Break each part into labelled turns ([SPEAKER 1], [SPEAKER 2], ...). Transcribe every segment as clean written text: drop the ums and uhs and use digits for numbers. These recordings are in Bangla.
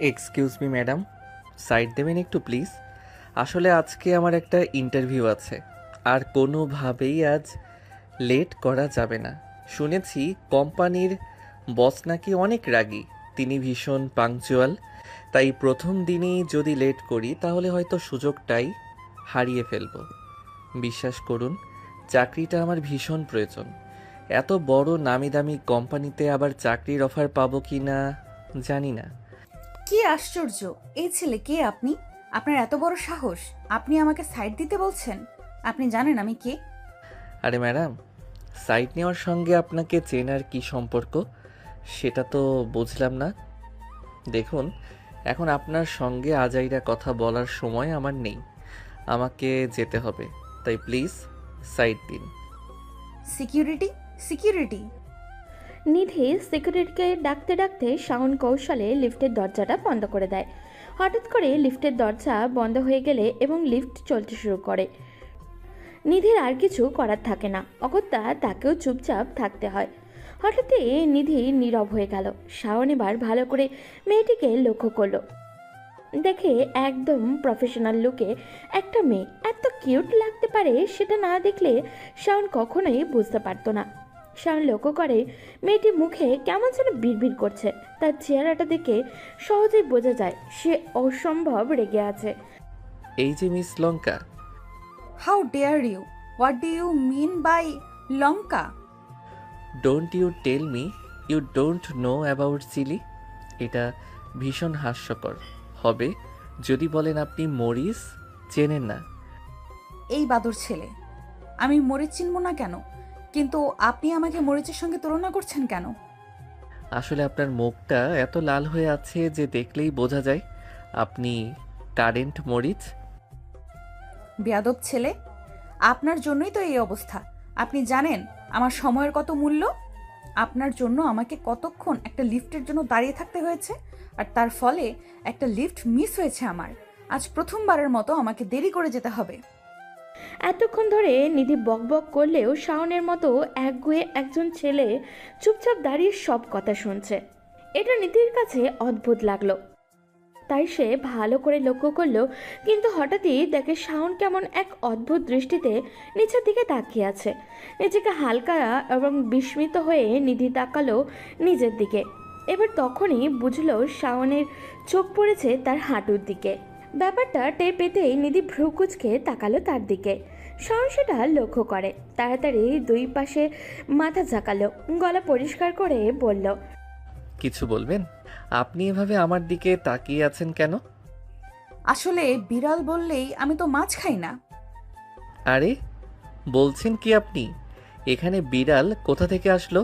[SPEAKER 1] এক্সকিউজ মি ম্যাডাম, সাইড দেবেন একটু প্লিজ। আসলে আজকে আমার একটা ইন্টারভিউ আছে, আর কোনোভাবেই আজ লেট করা যাবে না। শুনেছি কোম্পানির বস নাকি অনেক রাগী, তিনি ভীষণ পাংচুয়াল। তাই প্রথম দিনেই যদি লেট করি তাহলে হয়তো সুযোগটাই হারিয়ে ফেলবো। বিশ্বাস করুন, চাকরিটা আমার ভীষণ প্রয়োজন। এত বড় নামি দামি কোম্পানিতে আবার চাকরির অফার পাবো কি না জানি না।
[SPEAKER 2] কি আশ্চর্য! এই ছেলে কে আপনি? আপনার এত বড় সাহস! আপনি আমাকে সাইড দিতে বলছেন? আপনি জানেন আমি কে?
[SPEAKER 1] আরে ম্যাডাম, সাইট নেওয়ার সঙ্গে আপনাকে চেনার কি সম্পর্ক সেটা তো বুঝলাম না। দেখুন, এখন আপনার সঙ্গে আজাইরা কথা বলার সময় আমার নেই, আমাকে যেতে হবে। তাই প্লিজ সাইড দিন।
[SPEAKER 2] Security, security!
[SPEAKER 3] নিধি সিকিউরিটিকে ডাকতে ডাকতে শাওন কৌশলে লিফটের দরজাটা বন্ধ করে দেয়। হঠাৎ করে লিফটের দরজা বন্ধ হয়ে গেলে এবং লিফট চলতে শুরু করে। নিধির আর কিছু করার থাকে না, অগত্যা তাকেও চুপচাপ থাকতে হয়। হঠাৎই নিধি নীরব হয়ে গেল। শাওন এবার ভালো করে মেয়েটিকে লক্ষ্য করলো। দেখে একদম প্রফেশনাল লুকে একটা মেয়ে এত কিউট লাগতে পারে সেটা না দেখলে শাওন কখনোই বুঝতে পারতো না। শাওন লক্ষ্য করে মেয়েটি মুখে কেমন যেন বিড়বিড় করছে। তার চেহারাটা দেখে সহজেই বোঝা যায় সে অসম্ভব রেগে আছে।
[SPEAKER 1] এই যে miss Lanka.
[SPEAKER 2] How dare you! What do you mean by lanka?
[SPEAKER 1] Don't you tell me you don't know about chili. এটা ভীষণ হাস্যকর হবে যদি বলেন আপনি মরিস চেনেন না।
[SPEAKER 2] এই বাদর ছেলে! আমি মরিচ চিনব না কেন? কিন্তু আপনি আমাকে মরিচের সঙ্গে তুলনা করছেন কেন?
[SPEAKER 1] আসলে আপনার মুখটা এত লাল হয়ে আছে যে দেখলেই বোঝা যায় আপনি কারেন্ট মরিচ।
[SPEAKER 2] বেয়াদব ছেলে! আপনার জন্যই তো এই অবস্থা। আপনি জানেন আমার সময়ের কত মূল্য? আপনার জন্য আমাকে কতক্ষণ একটা লিফটের জন্য দাঁড়িয়ে থাকতে হয়েছে, আর তার ফলে একটা লিফট মিস হয়েছে আমার। আজ প্রথমবারের মতো আমাকে দেরি করে যেতে হবে।
[SPEAKER 3] এতক্ষণ ধরে নিধি বকবক করলেও শাওনের মতো একগুঁয়ে একজন ছেলে চুপচাপ দাঁড়িয়ে সব কথা শুনছে। এটা নিধির কাছে অদ্ভুত লাগলো। তাই সে ভালো করে লক্ষ্য করলো, কিন্তু হঠাৎই দেখে শাওন কেমন এক অদ্ভুত দৃষ্টিতে নিচের দিকে তাকিয়ে আছে। নিজেকে হালকা এবং বিস্মিত হয়ে নিধি তাকালো নিজের দিকে। এবার তখনই বুঝলো শাওনের চোখ পড়েছে তার হাঁটুর দিকে। ব্যাপারটা টের পেতেই নিধি ভ্রুকুচকে তাকালো তার দিকে। শাওন সেটা লক্ষ্য করে, তাড়াতাড়ি দুই পাশে মাথা ঝাঁকালো, গলা পরিষ্কার করে বলল,
[SPEAKER 1] কিছু বলবেন? আপনি এভাবে আমার দিকে তাকিয়ে আছেন কেন?
[SPEAKER 2] আসলে বিড়াল বললেই আমি তো মাছ খাই না।
[SPEAKER 1] আরে, বলছেন কি আপনি? এখানে বিড়াল কোথা থেকে আসলো,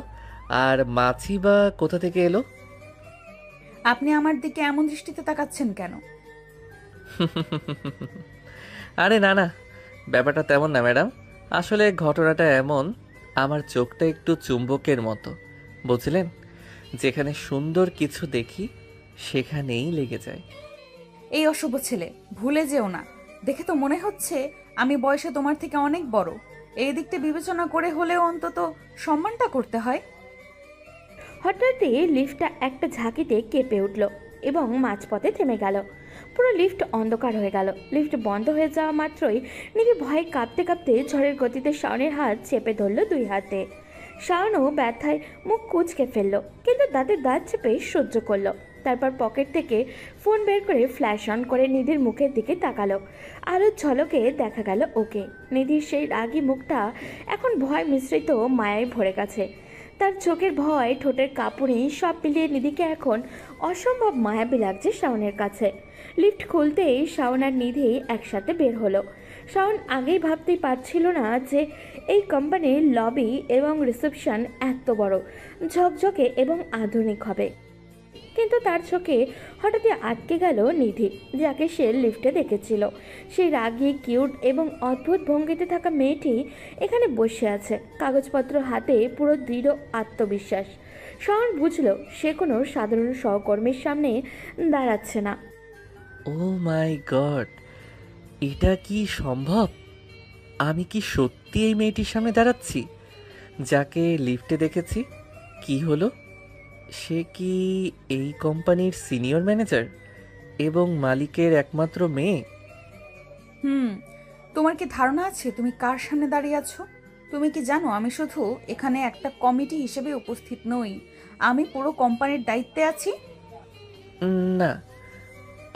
[SPEAKER 1] আর মাছি বা কোথা থেকে এলো?
[SPEAKER 2] আপনি আমার দিকে এমন দৃষ্টিতে তাকাচ্ছেন কেন?
[SPEAKER 1] আরে না না, ব্যাপারটা তেমন না ম্যাডাম। আসলে ঘটনাটা এমন, আমার চোখটা একটু চুম্বকের মতো, বুঝলেন? যেখানে সুন্দর কিছু দেখি সেখানেই লেগে যায়।
[SPEAKER 2] এই অশুভ ছেলে, ভুলে যেও না। দেখে তো মনে হচ্ছে আমি বয়সে তোমার থেকে অনেক বড়। এই দিকটা বিবেচনা করে হলেও অন্তত সম্মানটা করতে হয়।
[SPEAKER 3] হঠাৎই লিফটটা একটা ঝাঁকিতে কেঁপে উঠল এবং মাঝপথে থেমে গেল। পুরো লিফট অন্ধকার হয়ে গেল। লিফট বন্ধ হয়ে যাওয়া মাত্রই নিধি ভয়ে কাঁপতে কাঁপতে ঝড়ের গতিতে শাওনের হাত চেপে ধরল দুই হাতে। শাওনও ব্যথায় মুখ কুঁচকে ফেলল, কিন্তু দাঁতের দাঁত চেপে সহ্য করলো। তারপর পকেট থেকে ফোন বের করে ফ্ল্যাশ অন করে নিধির মুখের দিকে তাকালো। আলোর ঝলকে দেখা গেল ওকে। নিধির সেই রাগী মুখটা এখন ভয় মিশ্রিত মায়ায় ভরে গেছে। তার চোখের ভয়, ঠোঁটের কাঁপুনি সব মিলিয়ে নিধিকে এখন অসম্ভব মায়াবী লাগছে শাওনের কাছে। লিফট খুলতেই শাওন আর নিধি একসাথে বের হলো। শাওন আগেই ভাবতেই পারছিল না যে এই কোম্পানির লবি এবং রিসেপশন এত বড়, ঝকঝকে এবং আধুনিক হবে। কিন্তু তার চোখে হঠাৎই আটকে গেল নিধি, যাকে সে লিফটে দেখেছিল। সেই রাগী, কিউট এবং অদ্ভুত ভঙ্গিতে থাকা মেয়েটি এখানে বসে আছে, কাগজপত্র হাতে, পুরো দৃঢ় আত্মবিশ্বাস। শাওন বুঝল সে কোনো সাধারণ সহকর্মীর সামনে দাঁড়াচ্ছে না।
[SPEAKER 1] ও মাই গড, এটা কি সম্ভব? আমি কি সত্যি এই মেয়েটির সামনে দাঁড়াচ্ছি যাকে লিফটে দেখেছি? কি হলো, সে কি এই কোম্পানির সিনিয়র ম্যানেজার? এবং মালিকের একমাত্র মেয়ে?
[SPEAKER 2] হুম। তোমার কি ধারণা আছে তুমি কার সামনে দাঁড়িয়ে আছো? তুমি কি জানো আমি শুধু এখানে একটা কমিটি হিসেবে উপস্থিত নই, আমি পুরো কোম্পানির দায়িত্বে আছি।
[SPEAKER 1] না,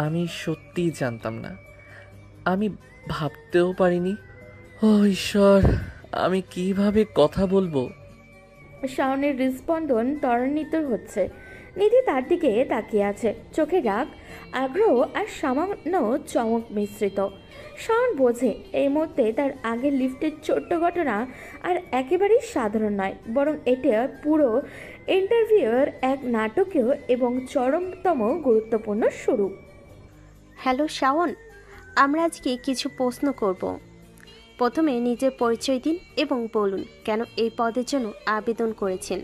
[SPEAKER 1] আমি সত্যিই জানতাম না। আমি ভাবতেও পারিনি। ও ঈশ্বর, আমি কিভাবে কথা বলবো?
[SPEAKER 3] শাওনের হৃদস্পন্দন ত্বরান্বিত হচ্ছে। নিধি তার দিকে তাকিয়ে আছে, চোখে রাগ, আগ্রহ আর সামান্য চমক মিশ্রিত। শাওন বোঝে এই মুহূর্তে তার আগের লিফটের ছোট্ট ঘটনা আর একেবারেই সাধারণ নয়, বরং এটা পুরো ইন্টারভিউয়ের এক নাটকীয় এবং চরমতম গুরুত্বপূর্ণ শুরু।
[SPEAKER 4] হ্যালো শাওন, আমরা আজকে কিছু প্রশ্ন করব। প্রথমে নিজের পরিচয় দিন এবং বলুন কেন এই পদের জন্য আবেদন করেছেন।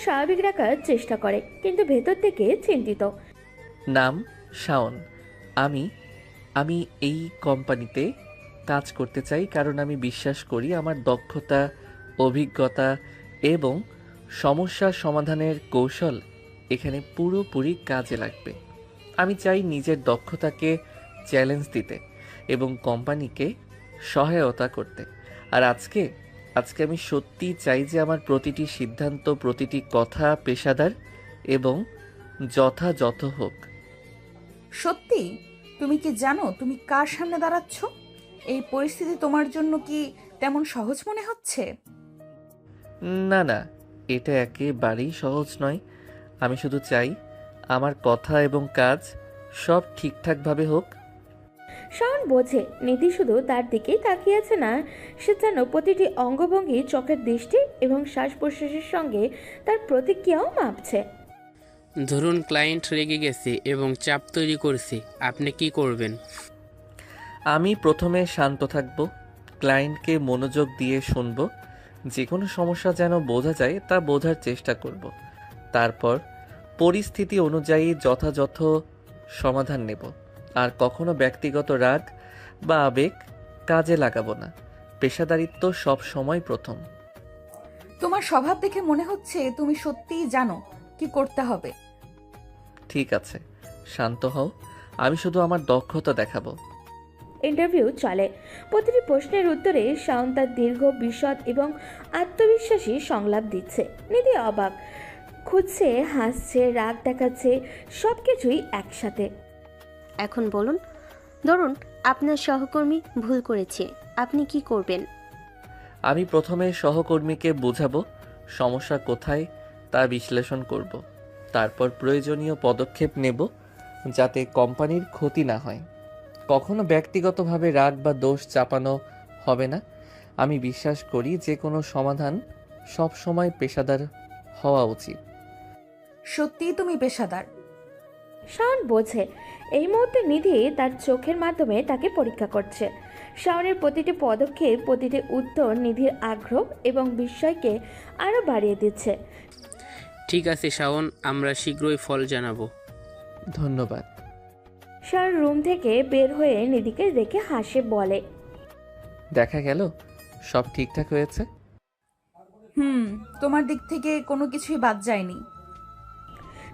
[SPEAKER 3] স্বাভাবিক রাখার চেষ্টা করে, কিন্তু ভেতর থেকে চিন্তিত।
[SPEAKER 1] নাম শাওন। আমি আমি এই কোম্পানিতে কাজ করতে চাই কারণ আমি বিশ্বাস করি আমার দক্ষতা, অভিজ্ঞতা এবং সমস্যা সমাধানের কৌশল এখানে পুরোপুরি কাজে লাগবে। আমি চাই নিজের দক্ষতাকে চ্যালেঞ্জ দিতে এবং কোম্পানিকে সহায়তা করতে। আর আজকে আজকে আমি সত্যিই চাই যে আমার প্রতিটি সিদ্ধান্ত, প্রতিটি কথা পেশাদার এবং যথাযথ হোক।
[SPEAKER 2] সত্যি? তুমি কি জানো তুমি কার সামনে দাঁড়াচ্ছ? এই পরিস্থিতি তোমার জন্য কি তেমন সহজ মনে হচ্ছে?
[SPEAKER 1] না না, এটা একেবারেই সহজ নয়। আমি শুধু চাই আমার কথা এবং কাজ সব ঠিকঠাকভাবে হোক।
[SPEAKER 3] শাওন বোঝে নিধি শুধু তার দিকেই তাকিয়ে আছে না, সে যেন প্রতিটি অঙ্গভঙ্গি, চোখের দৃষ্টি এবং শ্বাস প্রশ্বাসের সঙ্গে তার প্রতিক্রিয়াও মাপছে।
[SPEAKER 5] ধরুন ক্লায়েন্ট রেগে গেছে এবং চাপ তৈরি করছে, আপনি কি করবেন?
[SPEAKER 1] আমি প্রথমে শান্ত থাকব, ক্লায়েন্টকে মনোযোগ দিয়ে শুনব, যে কোনো সমস্যা যেন বোঝা যায় তা বোঝার চেষ্টা করব। তারপর পরিস্থিতি অনুযায়ী যথাযথ সমাধান নেব। আর কখনো ব্যক্তিগত রাগ বা আবেগ কাজে লাগাবো না। পেশাদারিত্ব সব সময় প্রথম।
[SPEAKER 2] তোমার স্বভাব দেখে মনে হচ্ছে তুমি সত্যিই জানো কি করতে হবে।
[SPEAKER 1] ঠিক আছে, শান্ত হও। আমি শুধু আমার দক্ষতা দেখাবো।
[SPEAKER 3] ইন্টারভিউ চলে। প্রতিটি প্রশ্নের উত্তরে শাওন তার দীর্ঘ, বিশদ এবং আত্মবিশ্বাসী সংলাপ দিচ্ছে। নিধি অবাক, খুঁজছে, হাসছে, রাগ দেখাচ্ছে, সব কিছুই একসাথে।
[SPEAKER 4] এখন বলুন, ধরুন আপনার সহকর্মী ভুল করেছে, আপনি কি করবেন?
[SPEAKER 1] আমি প্রথমে সহকর্মীকে বোঝাবো সমস্যা কোথায় তা বিশ্লেষণ করব। তারপর প্রয়োজনীয় পদক্ষেপ নেব যাতে কোম্পানির ক্ষতি না হয়। কখনো ব্যক্তিগতভাবে রাগ বা দোষ চাপানো হবে না। আমি বিশ্বাস করি যে কোনো সমাধান সব সময় পেশাদার হওয়া উচিত।
[SPEAKER 2] সত্যিই তুমি পেশাদার।
[SPEAKER 3] শাওন বোঝে এই মুহূর্তে নিধি তার চোখের মাধ্যমে তাকে পরীক্ষা করছে। শাওনের প্রতিটি পদক্ষেপ, প্রতিটি উত্তর নিধির আগ্রহ এবং বিস্ময়কে আরও বাড়িয়ে দিচ্ছে।
[SPEAKER 5] ঠিক আছে শাওন, আমরা শীঘ্রই ফল জানাবো।
[SPEAKER 1] ধন্যবাদ।
[SPEAKER 3] শাওন রুম থেকে বের হয়ে নিধিকে দেখে হাসে, বলে,
[SPEAKER 1] দেখা গেল সব ঠিকঠাক হয়েছে।
[SPEAKER 2] তোমার দিক থেকে কোনো কিছুই বাদ যায়নি।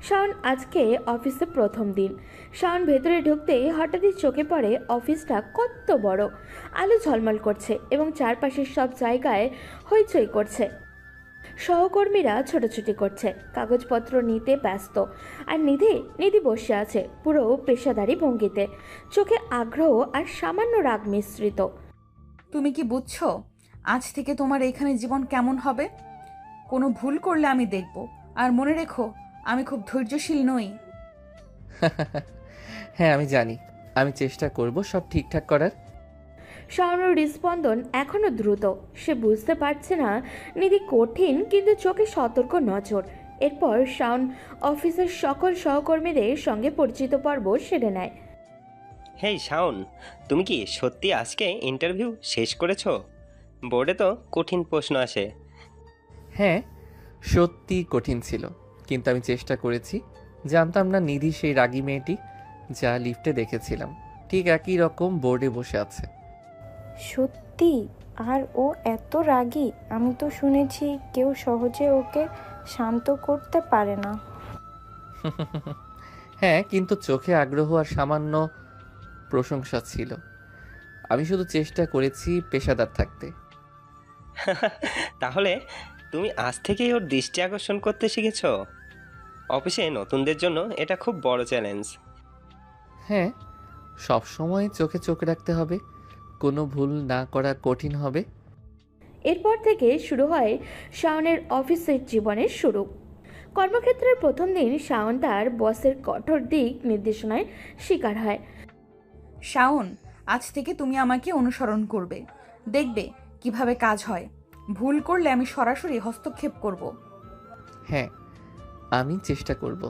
[SPEAKER 3] শাওন আজকে অফিসে প্রথম দিন। শাওন ভেতরে ঢুকতেই হঠাৎই চোখে পড়ে অফিসটা কত বড়। আলো ঝলমল করছে এবং চারপাশের সব জায়গায় হইচই করছে। সহকর্মীরা ছোটাছুটি করছে, কাগজপত্র নিতে ব্যস্ত। আর নিধি বসে আছে পুরো পেশাদারি ভঙ্গিতে, চোখে আগ্রহ আর সামান্য রাগ মিশ্রিত।
[SPEAKER 2] তুমি কি বুঝছো আজ থেকে তোমার এখানে জীবন কেমন হবে? কোনো ভুল করলে আমি দেখব। আর মনে রেখো, আমি খুব ধৈর্যশীল নই।
[SPEAKER 1] হ্যাঁ আমি জানি, আমি চেষ্টা করব সব ঠিকঠাক করার।
[SPEAKER 3] শাওনের হৃদস্পন্দন এখনো দ্রুত। সে বুঝতে পারছে না নিধি কঠিন কিন্তু চোখে সতর্ক নজর। এরপর শাওন অফিসের সকল সহকর্মীদের সঙ্গে পরিচিত পর্ব সেরে নেয়।
[SPEAKER 6] হেই শাওন, তুমি কি সত্যি আজকে ইন্টারভিউ শেষ করেছো? বোর্ডে তো কঠিন প্রশ্ন আসে।
[SPEAKER 1] হ্যাঁ, সত্যি কঠিন ছিল, কিন্তু আমি চেষ্টা করেছি। জানতাম না নিধি সেই রাগী মেয়েটি যা লিফটে দেখেছিলাম ঠিক একই রকম বোর্ডে বসে আছে।
[SPEAKER 7] সত্যি? আর ও এত রাগী? আমি তো শুনেছি কেউ সহজে ওকে শান্ত করতে পারে না।
[SPEAKER 1] হ্যাঁ, কিন্তু চোখে আগ্রহ আর সামান্য প্রশংসা ছিল। আমি শুধু চেষ্টা করেছি পেশাদার থাকতে।
[SPEAKER 6] তাহলে তুমি আজ থেকেই ওর দৃষ্টি আকর্ষণ করতে শিখেছ। অফিসে নতুনদের জন্য এটা খুব বড় চ্যালেঞ্জ।
[SPEAKER 1] হ্যাঁ, সব সময় চোখে চোখ রাখতে হবে, কোনো ভুল না করা কঠিন হবে।
[SPEAKER 3] এরপর থেকে শুরু হয় শাওনের অফিসের জীবনের শুরু। কর্মক্ষেত্রের প্রথম দিন শাওন তার বসের কঠোর দিক নির্দেশনায় শিকার হয়।
[SPEAKER 2] শাওন, আজ থেকে তুমি আমাকে অনুসরণ করবে, দেখবে কিভাবে কাজ হয়। ভুল করলে আমি সরাসরি হস্তক্ষেপ করব।
[SPEAKER 1] হ্যাঁ, আমি চেষ্টা করব।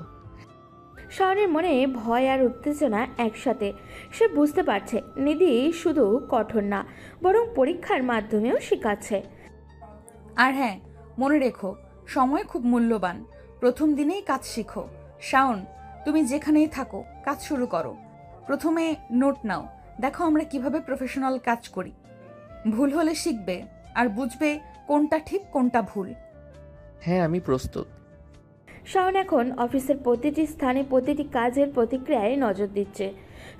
[SPEAKER 3] শাওনের মনে ভয় আর উত্তেজনা একসাথে। সে বুঝতে পারছে নিধি শুধু কঠোর না, বরং পরীক্ষার মাধ্যমেও শেখাচ্ছে।
[SPEAKER 2] আর হ্যাঁ, মনে রেখো, সময় খুব মূল্যবান। প্রথম দিনেই কাজ শিখো। শাওন, তুমি যেখানেই থাকো কাজ শুরু করো। প্রথমে নোট নাও, দেখো আমরা কিভাবে প্রফেশনাল কাজ করি। ভুল হলে শিখবে আর বুঝবে কোনটা ঠিক কোনটা ভুল।
[SPEAKER 1] হ্যাঁ, আমি প্রস্তুত।
[SPEAKER 3] শাওন এখন অফিসের প্রতিটি স্থানে প্রতিটি কাজের প্রতিক্রিয়ায় নজর দিচ্ছে।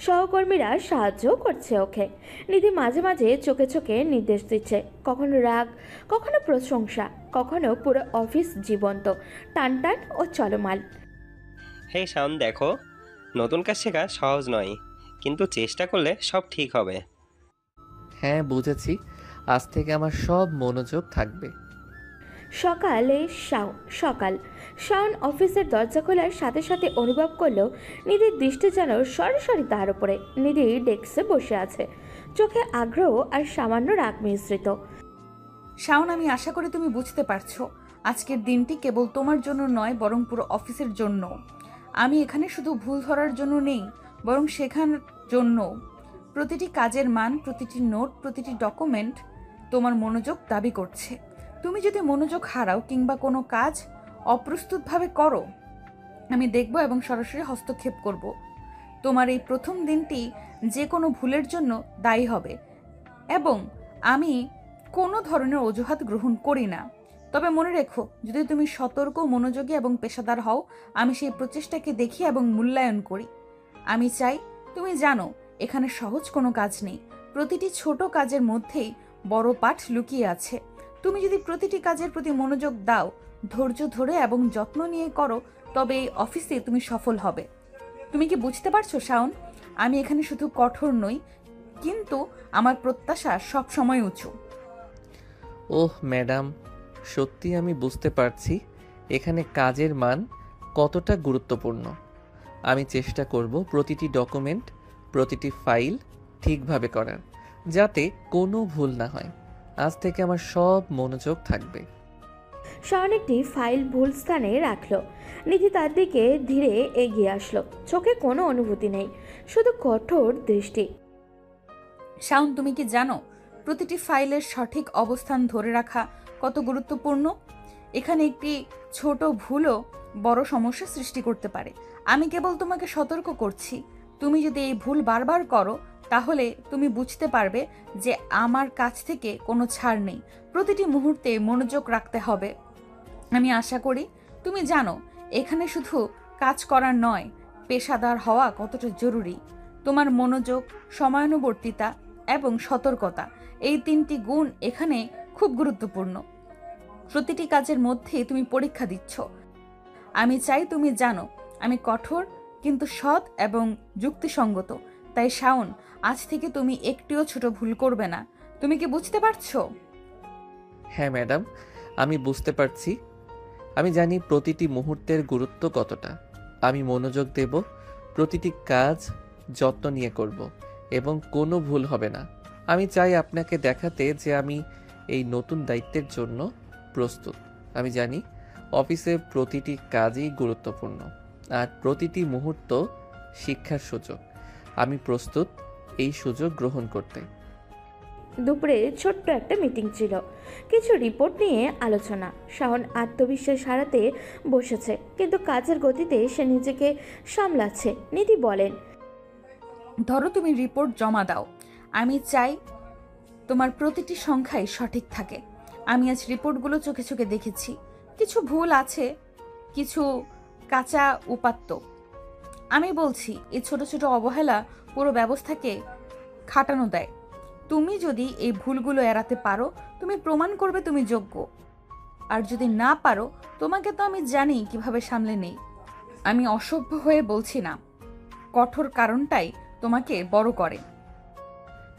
[SPEAKER 3] সহকর্মীরা সাহায্য করছে ওকে। নিধি মাঝে মাঝে চোখে চোখে নির্দেশ দিচ্ছে, কখনো রাগ, কখনো প্রশংসা, কখনো পুরো অফিস জীবন্ত, টান টান ও চলমাল।
[SPEAKER 6] হে শাওন, দেখো, নতুন কাজ শেখা সহজ নয়, কিন্তু চেষ্টা করলে সব ঠিক হবে।
[SPEAKER 1] হ্যাঁ, বুঝেছি। আজ থেকে আমার সব মনোযোগ থাকবে।
[SPEAKER 3] সকাল শাওন অফিসের দরজা খোলার সাথে সাথে অনুভব করলো নিধির দৃষ্টি যেন সরাসরি তার উপরে। নিধি ডেস্কে বসে আছে, চোখে আগ্রহ আর সামান্য রাগ মিশ্রিত।
[SPEAKER 2] শাওন, আমি আশা করি তুমি বুঝতে পারছো, আজকের দিনটি কেবল তোমার জন্য নয়, বরং পুরো অফিসের জন্য। আমি এখানে শুধু ভুল ধরার জন্য নেই, বরং শেখানোর জন্য। প্রতিটি কাজের মান, প্রতিটি নোট, প্রতিটি ডকুমেন্ট তোমার মনোযোগ দাবি করছে। তুমি যদি মনোযোগ হারাও কিংবা কোনো কাজ অপ্রস্তুতভাবে করো, আমি দেখব এবং সরাসরি হস্তক্ষেপ করব। তোমার এই প্রথম দিনটি যে কোনো ভুলের জন্য দায়ী হবে, এবং আমি কোনো ধরনের অজুহাত গ্রহণ করি না। তবে মনে রেখো, যদি তুমি সতর্ক, মনোযোগী এবং পেশাদার হও, আমি সেই প্রচেষ্টাকে দেখি এবং মূল্যায়ন করি। আমি চাই তুমি জানো, এখানে সহজ কোনো কাজ নেই। প্রতিটি ছোট কাজের মধ্যেই বড় পাঠ লুকিয়ে আছে। তুমি যদি প্রতিটি কাজের প্রতি মনোযোগ দাও, ধৈর্য ধরে এবং যত্ন নিয়ে করো, তবে এই অফিসে তুমি সফল হবে। তুমি কি বুঝতে পারছো শাওন? আমি এখানে শুধু কঠোর নই, কিন্তু আমার প্রত্যাশা সব সময় উঁচু।
[SPEAKER 1] ওহ ম্যাডাম, সত্যি আমি বুঝতে পারছি এখানে কাজের মান কতটা গুরুত্বপূর্ণ। আমি চেষ্টা করব প্রতিটি ডকুমেন্ট, প্রতিটি ফাইল ঠিকভাবে করার, যাতে কোনো ভুল না হয়। আজ থেকে আমার সব মনোযোগ থাকবে।
[SPEAKER 3] শাওন একটি ফাইল ভুল স্থানে রাখলো। নিধি তার দিকে ধীরে এগিয়ে আসলো, চোখে কোনো অনুভূতি নেই, শুধু কঠোর দৃষ্টি।
[SPEAKER 2] শাওন, তুমি কি জানো প্রতিটি ফাইলের সঠিক অবস্থান ধরে রাখা কত গুরুত্বপূর্ণ? এখানে একটি ছোট ভুলও বড় সমস্যা সৃষ্টি করতে পারে। আমি কেবল তোমাকে সতর্ক করছি। তুমি যদি এই ভুল বারবার করো, তাহলে তুমি বুঝতে পারবে যে আমার কাছ থেকে কোনো ছাড় নেই। প্রতিটি মুহূর্তে মনোযোগ রাখতে হবে। আমি আশা করি তুমি জানো, এখানে শুধু কাজ করা নয়, পেশাদার হওয়া কতটা জরুরি। তোমার মনোযোগ, সময়ানুবর্তিতা এবং সতর্কতা, এই তিনটি গুণ এখানে খুব গুরুত্বপূর্ণ। প্রতিটি কাজের মধ্যে তুমি পরীক্ষা দিচ্ছ। আমি চাই তুমি জানো, আমি কঠোর কিন্তু সৎ এবং যুক্তিসঙ্গত। তাই শাওন, আজ থেকে তুমি একটিও ছোট ভুল করবে না। তুমি কি বুঝতে পারছো?
[SPEAKER 1] হ্যাঁ ম্যাডাম, আমি বুঝতে পারছি। আমি জানি প্রতিটি মুহূর্তের গুরুত্ব কতটা। আমি মনোযোগ দেব, প্রতিটি কাজ যত্ন নিয়ে করব, এবং কোনো ভুল হবে না। আমি চাই আপনাকে দেখাতে যে আমি এই নতুন দায়িত্বের জন্য প্রস্তুত। আমি জানি অফিসে প্রতিটি কাজই গুরুত্বপূর্ণ, আর প্রতিটি মুহূর্ত শিক্ষার সুযোগ। আমি প্রস্তুত এই সুযোগ গ্রহণ করতে।
[SPEAKER 3] দুপুরে ছোট্ট একটা মিটিং ছিল, কিছু রিপোর্ট নিয়ে আলোচনা। শাওন আত্মবিশ্বাস হারাতে বসেছে, কিন্তু কাজের গতিতে সে নিজেকে সামলাচ্ছে। নিধি বলেন,
[SPEAKER 2] ধরো তুমি রিপোর্ট জমা দাও। আমি চাই তোমার প্রতিটি সংখ্যাই সঠিক থাকে। আমি আজ রিপোর্টগুলো চোখে চোখে দেখেছি। কিছু ভুল আছে, কিছু কাঁচা উপাত্ত, আমি বলছি এই ছোট ছোট অবহেলা পুরো ব্যবস্থাকে খাটানো দেয়। তুমি যদি এই ভুলগুলো এড়াতে পারো, তুমি প্রমাণ করবে তুমি যোগ্য। আর যদি না পারো, তোমাকে তো আমি জানি কিভাবে সামলে নেই। আমি অসভ্য হয়ে বলছি না, কঠোর কারণটাই তোমাকে বড় করে।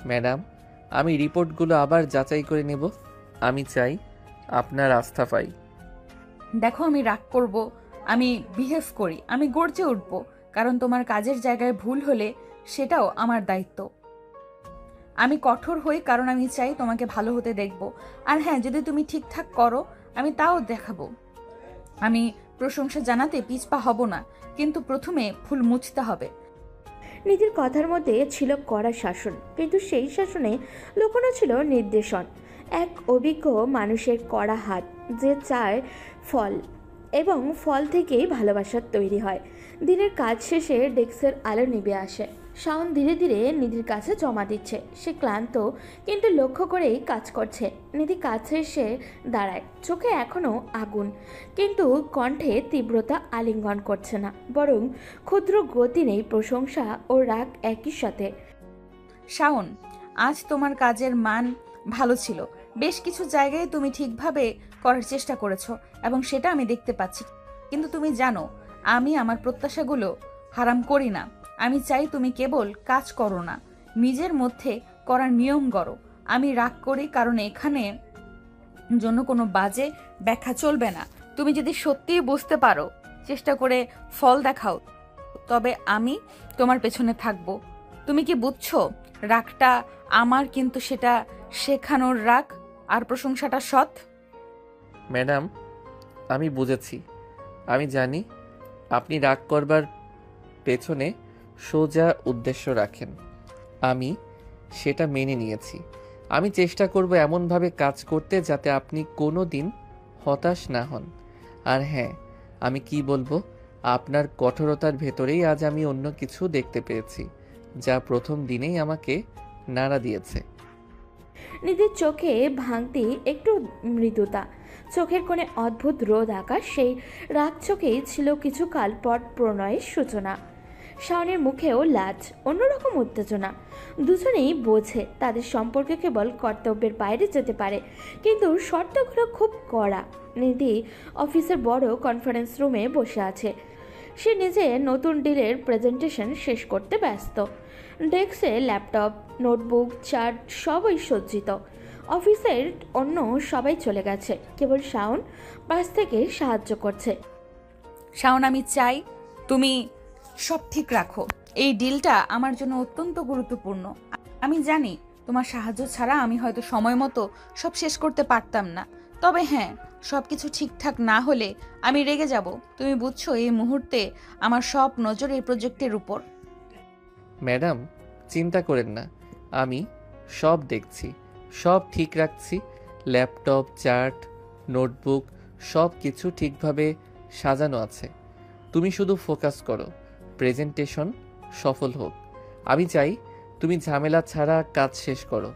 [SPEAKER 1] ম্যাডাম, আমি রিপোর্টগুলো আবার যাচাই করে নেব। আমি চাই আপনার আস্থা পাই।
[SPEAKER 2] দেখো, আমি রাগ করব, আমি বিহেভ করি, আমি গর্জে উঠব, কারণ তোমার কাজের জায়গায় ভুল হলে সেটাও আমার দায়িত্ব। আমি কঠোর হই কারণ আমি চাই তোমাকে ভালো হতে দেখব। আর হ্যাঁ, যদি তুমি ঠিকঠাক করো আমি তাও দেখাবো। আমি প্রশংসা জানাতে পিছপা হব না, কিন্তু প্রথমে ভুল মুছতে হবে।
[SPEAKER 3] নিধির কথার মধ্যে ছিল কড়া শাসন, কিন্তু সেই শাসনে লুকোনো ছিল নির্দেশন। এক অভিজ্ঞ মানুষের কড়া হাত, যে চায় ফল, এবং ফল থেকেই ভালোবাসার তৈরি হয়। দিনের কাজ শেষে ডেস্কের আলো নিভে আসে। শাওন ধীরে ধীরে নিধির কাছে জমা দিচ্ছে। সে ক্লান্ত, কিন্তু লক্ষ্য করেই কাজ করছে। নিধি কাছে এসে দাঁড়ায়, চোখে এখনো আগুন, কিন্তু কণ্ঠে তীব্রতা আলিঙ্গন করছে না, বরং ক্ষুদ্র গতি নেই, প্রশংসা ও রাগ একই সাথে।
[SPEAKER 2] শাওন, আজ তোমার কাজের মান ভালো ছিল। বেশ কিছু জায়গায় তুমি ঠিকভাবে করার চেষ্টা করেছো এবং সেটা আমি দেখতে পাচ্ছি। কিন্তু তুমি জানো, আমি আমার প্রত্যাশাগুলো হারাম করি না। আমি চাই তুমি কেবল কাজ করো না, নিজের মধ্যে করার নিয়ম গড়ো। আমি রাগ করি কারণ এখানে জন্য কোনো বাজে ব্যাখ্যা চলবে না। তুমি যদি সত্যিই বুঝতে পারো, চেষ্টা করে ফল দেখাও, তবে আমি তোমার পেছনে থাকবো। তুমি কি বুঝছো? রাগটা আমার, কিন্তু সেটা শেখানোর রাগ, আর প্রশংসাটা সৎ।
[SPEAKER 1] ম্যাডাম, আমি বুঝেছি। আমি জানি আপনি রাগ করবার পেছনে সোজা উদ্দেশ্য রাখেন। আমি সেটা মেনে নিয়েছি। আমি চেষ্টা করব এমনভাবে কাজ করতে যাতে আপনি কোনো দিন হতাশ না হন। আর হ্যাঁ, আমি কি বলবো, আপনার কঠোরতার ভেতরেই আজ আমি অন্য কিছু দেখতে পেয়েছি, যা প্রথম দিনেই আমাকে নাড়া দিয়েছে।
[SPEAKER 3] নিধির চোখে ভাঙতি একটু মৃদুতা, চোখের কোণে অদ্ভুত রোদ আঁকা। সেই রাগ চোখেই ছিল কিছুকাল পর প্রণয়ের সূচনা। শাওনের মুখেও লাজ, অন্যরকম উত্তেজনা। দুজনেই বোঝে তাদের সম্পর্কে কেবল কর্তব্যের বাইরে যেতে পারে, কিন্তু শর্তগুলো খুব কড়া। নিধি অফিসের বড় কনফারেন্স রুমে বসে আছে। সে নিজে নতুন ডিলের প্রেজেন্টেশন শেষ করতে ব্যস্ত। ডেস্কে ল্যাপটপ, নোটবুক, চার্ট সবই সজ্জিত। অফিসের অন্য সবাই চলে গেছে, কেবল শাওন পাশ থেকে সাহায্য করছে।
[SPEAKER 2] শাওন, আমি চাই তুমি সব ঠিক রাখো। এই ডিলটা আমার জন্য অত্যন্ত গুরুত্বপূর্ণ। আমি জানি তোমার সাহায্য ছাড়া আমি হয়তো সময় মতো সব শেষ করতে পারতাম না। তবে হ্যাঁ, সবকিছু ঠিকঠাক না হলে আমি রেগে যাব। তুমি বুঝছো, এই মুহূর্তে আমার সব নজর এই প্রজেক্টের উপর।
[SPEAKER 1] ম্যাডাম, চিন্তা করেন না, আমি সব দেখছি, সব ঠিক রাখছি। ল্যাপটপ, চার্ট, নোটবুক সব কিছু ঠিকভাবে সাজানো আছে। তুমি শুধু ফোকাস করো, প্রেজেন্টেশন সফল হোক। আমি চাই তুমি ঝামেলা ছাড়া কাজ শেষ করো।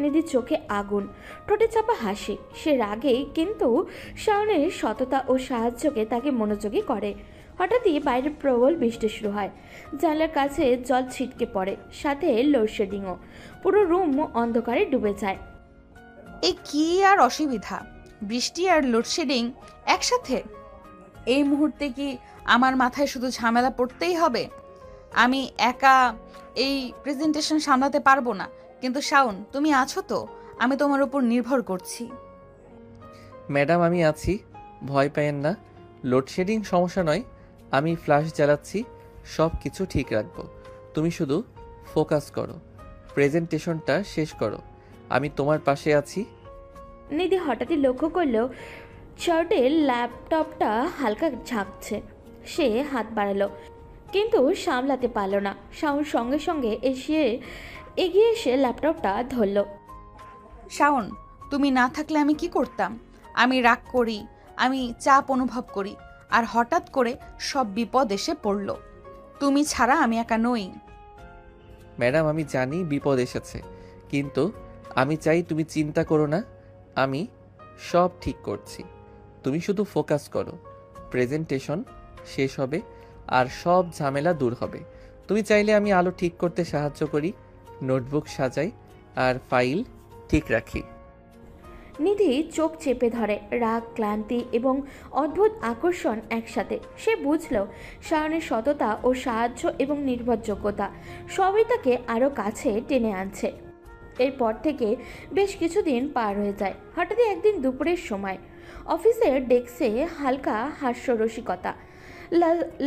[SPEAKER 3] নিধির চোখে আগুন, ঠোঁটে চাপা হাসি। সে রাগে, কিন্তু শাওনের সততা ও সাহায্যকে তাকে মনোযোগী করে। হঠাৎই বাইরে প্রবল বৃষ্টি শুরু হয়। জানলার কাছে জল ছিটকে পড়ে, সাথে লোডশেডিংও। পুরো রুম অন্ধকারে ডুবে যায়।
[SPEAKER 2] এই কি আর অসুবিধা, বৃষ্টি আর লোডশেডিং একসাথে? এই মুহূর্তে কি আমার মাথায় শুধু ঝামেলা পড়তেই হবে? আমি একা এই প্রেজেন্টেশন সামলাতে পারবো না। কিন্তু শাওন, তুমি আছো তো? আমি তোমার উপর নির্ভর করছি।
[SPEAKER 1] ম্যাডাম, আমি আছি, ভয় পাইয়েন না। লোডশেডিং সমস্যা নয়, আমি ফ্ল্যাশ জ্বালাচ্ছি, সব কিছু ঠিক রাখবো। তুমি শুধু ফোকাস করো, প্রেজেন্টেশনটা শেষ করো, আমি তোমার পাশে আছি।
[SPEAKER 3] নিধি হঠাৎই লক্ষ্য করল শার্টের ল্যাপটপটা হালকা ঝাঁকছে। সে হাত বাড়ালো, কিন্তু সামলাতে পারল না। শাওন সঙ্গে সঙ্গে এগিয়ে এসে ল্যাপটপটা ধরল।
[SPEAKER 2] শাওন, তুমি না থাকলে আমি কি করতাম? আমি রাগ করি, আমি চাপ অনুভব করি, আর হঠাৎ করে সব বিপদ এসে পড়ল। তুমি ছাড়া আমি একা নই।
[SPEAKER 1] ম্যাডাম, আমি জানি বিপদ এসেছে, কিন্তু আমি চাই তুমি চিন্তা করো না, আমি সব ঠিক করছি। তুমি শুধু ফোকাস করো, প্রেজেন্টেশন শেষ হবে, আর সব ঝামেলা দূর হবে। তুমি চাইলে আমি আলো ঠিক করতে সাহায্য করি, নোটবুক সাজাই আর ফাইল ঠিক রাখি।
[SPEAKER 3] নিধি চোখ চেপে ধরে, রাগ, ক্লান্তি এবং অদ্ভুত আকর্ষণ একসাথে। সে বুঝল সায়নের সততা ও সাহায্য এবং নির্ভরযোগ্যতা সবই তাকে আরও কাছে টেনে আনছে। এরপর থেকে বেশ কিছুদিন পার হয়ে যায়। হঠাৎই একদিন দুপুরের সময় অফিসের ডেস্কে হালকা হাস্যরসিকতা।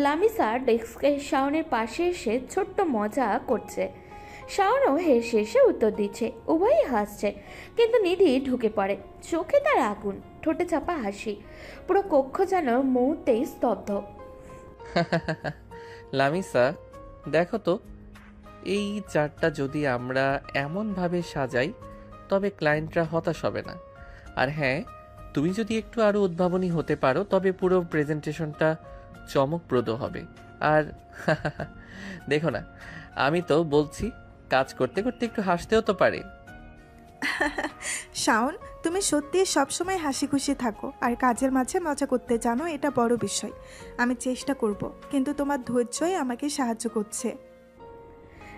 [SPEAKER 3] লামিসা ডেস্কে শাওনের পাশে এসে ছোট্ট মজা করছে। শাওনও হেসে হেসে উত্তর দিচ্ছে, উভয়ই হাসছে। কিন্তু নিধি ঢুকে পড়ে, চোখে তার আগুন, ঠোঁটে চাপা হাসি। পুরো কক্ষ যেন মুহূর্তেই স্তব্ধ।
[SPEAKER 1] লামিসা, দেখো তো, এই চারটা যদি আমরা এমনভাবে সাজাই তবে ক্লায়েন্টরা হতাশ হবে না। আর হ্যাঁ, তুমি যদি একটু আরও উদ্ভাবনী হতে পারো তবে পুরো প্রেজেন্টেশনটা চমকপ্রদ হবে। আর দেখো না, আমি তো বলছি, কাজ করতে করতে একটু হাসতেও তো পারে।
[SPEAKER 8] শাওন, তুমি সত্যি সবসময় হাসি খুশি থাকো আর কাজের মাঝে মজা করতে জানো, এটা বড় বিষয়। আমি চেষ্টা করব, কিন্তু তোমার ধৈর্যই আমাকে সাহায্য করছে।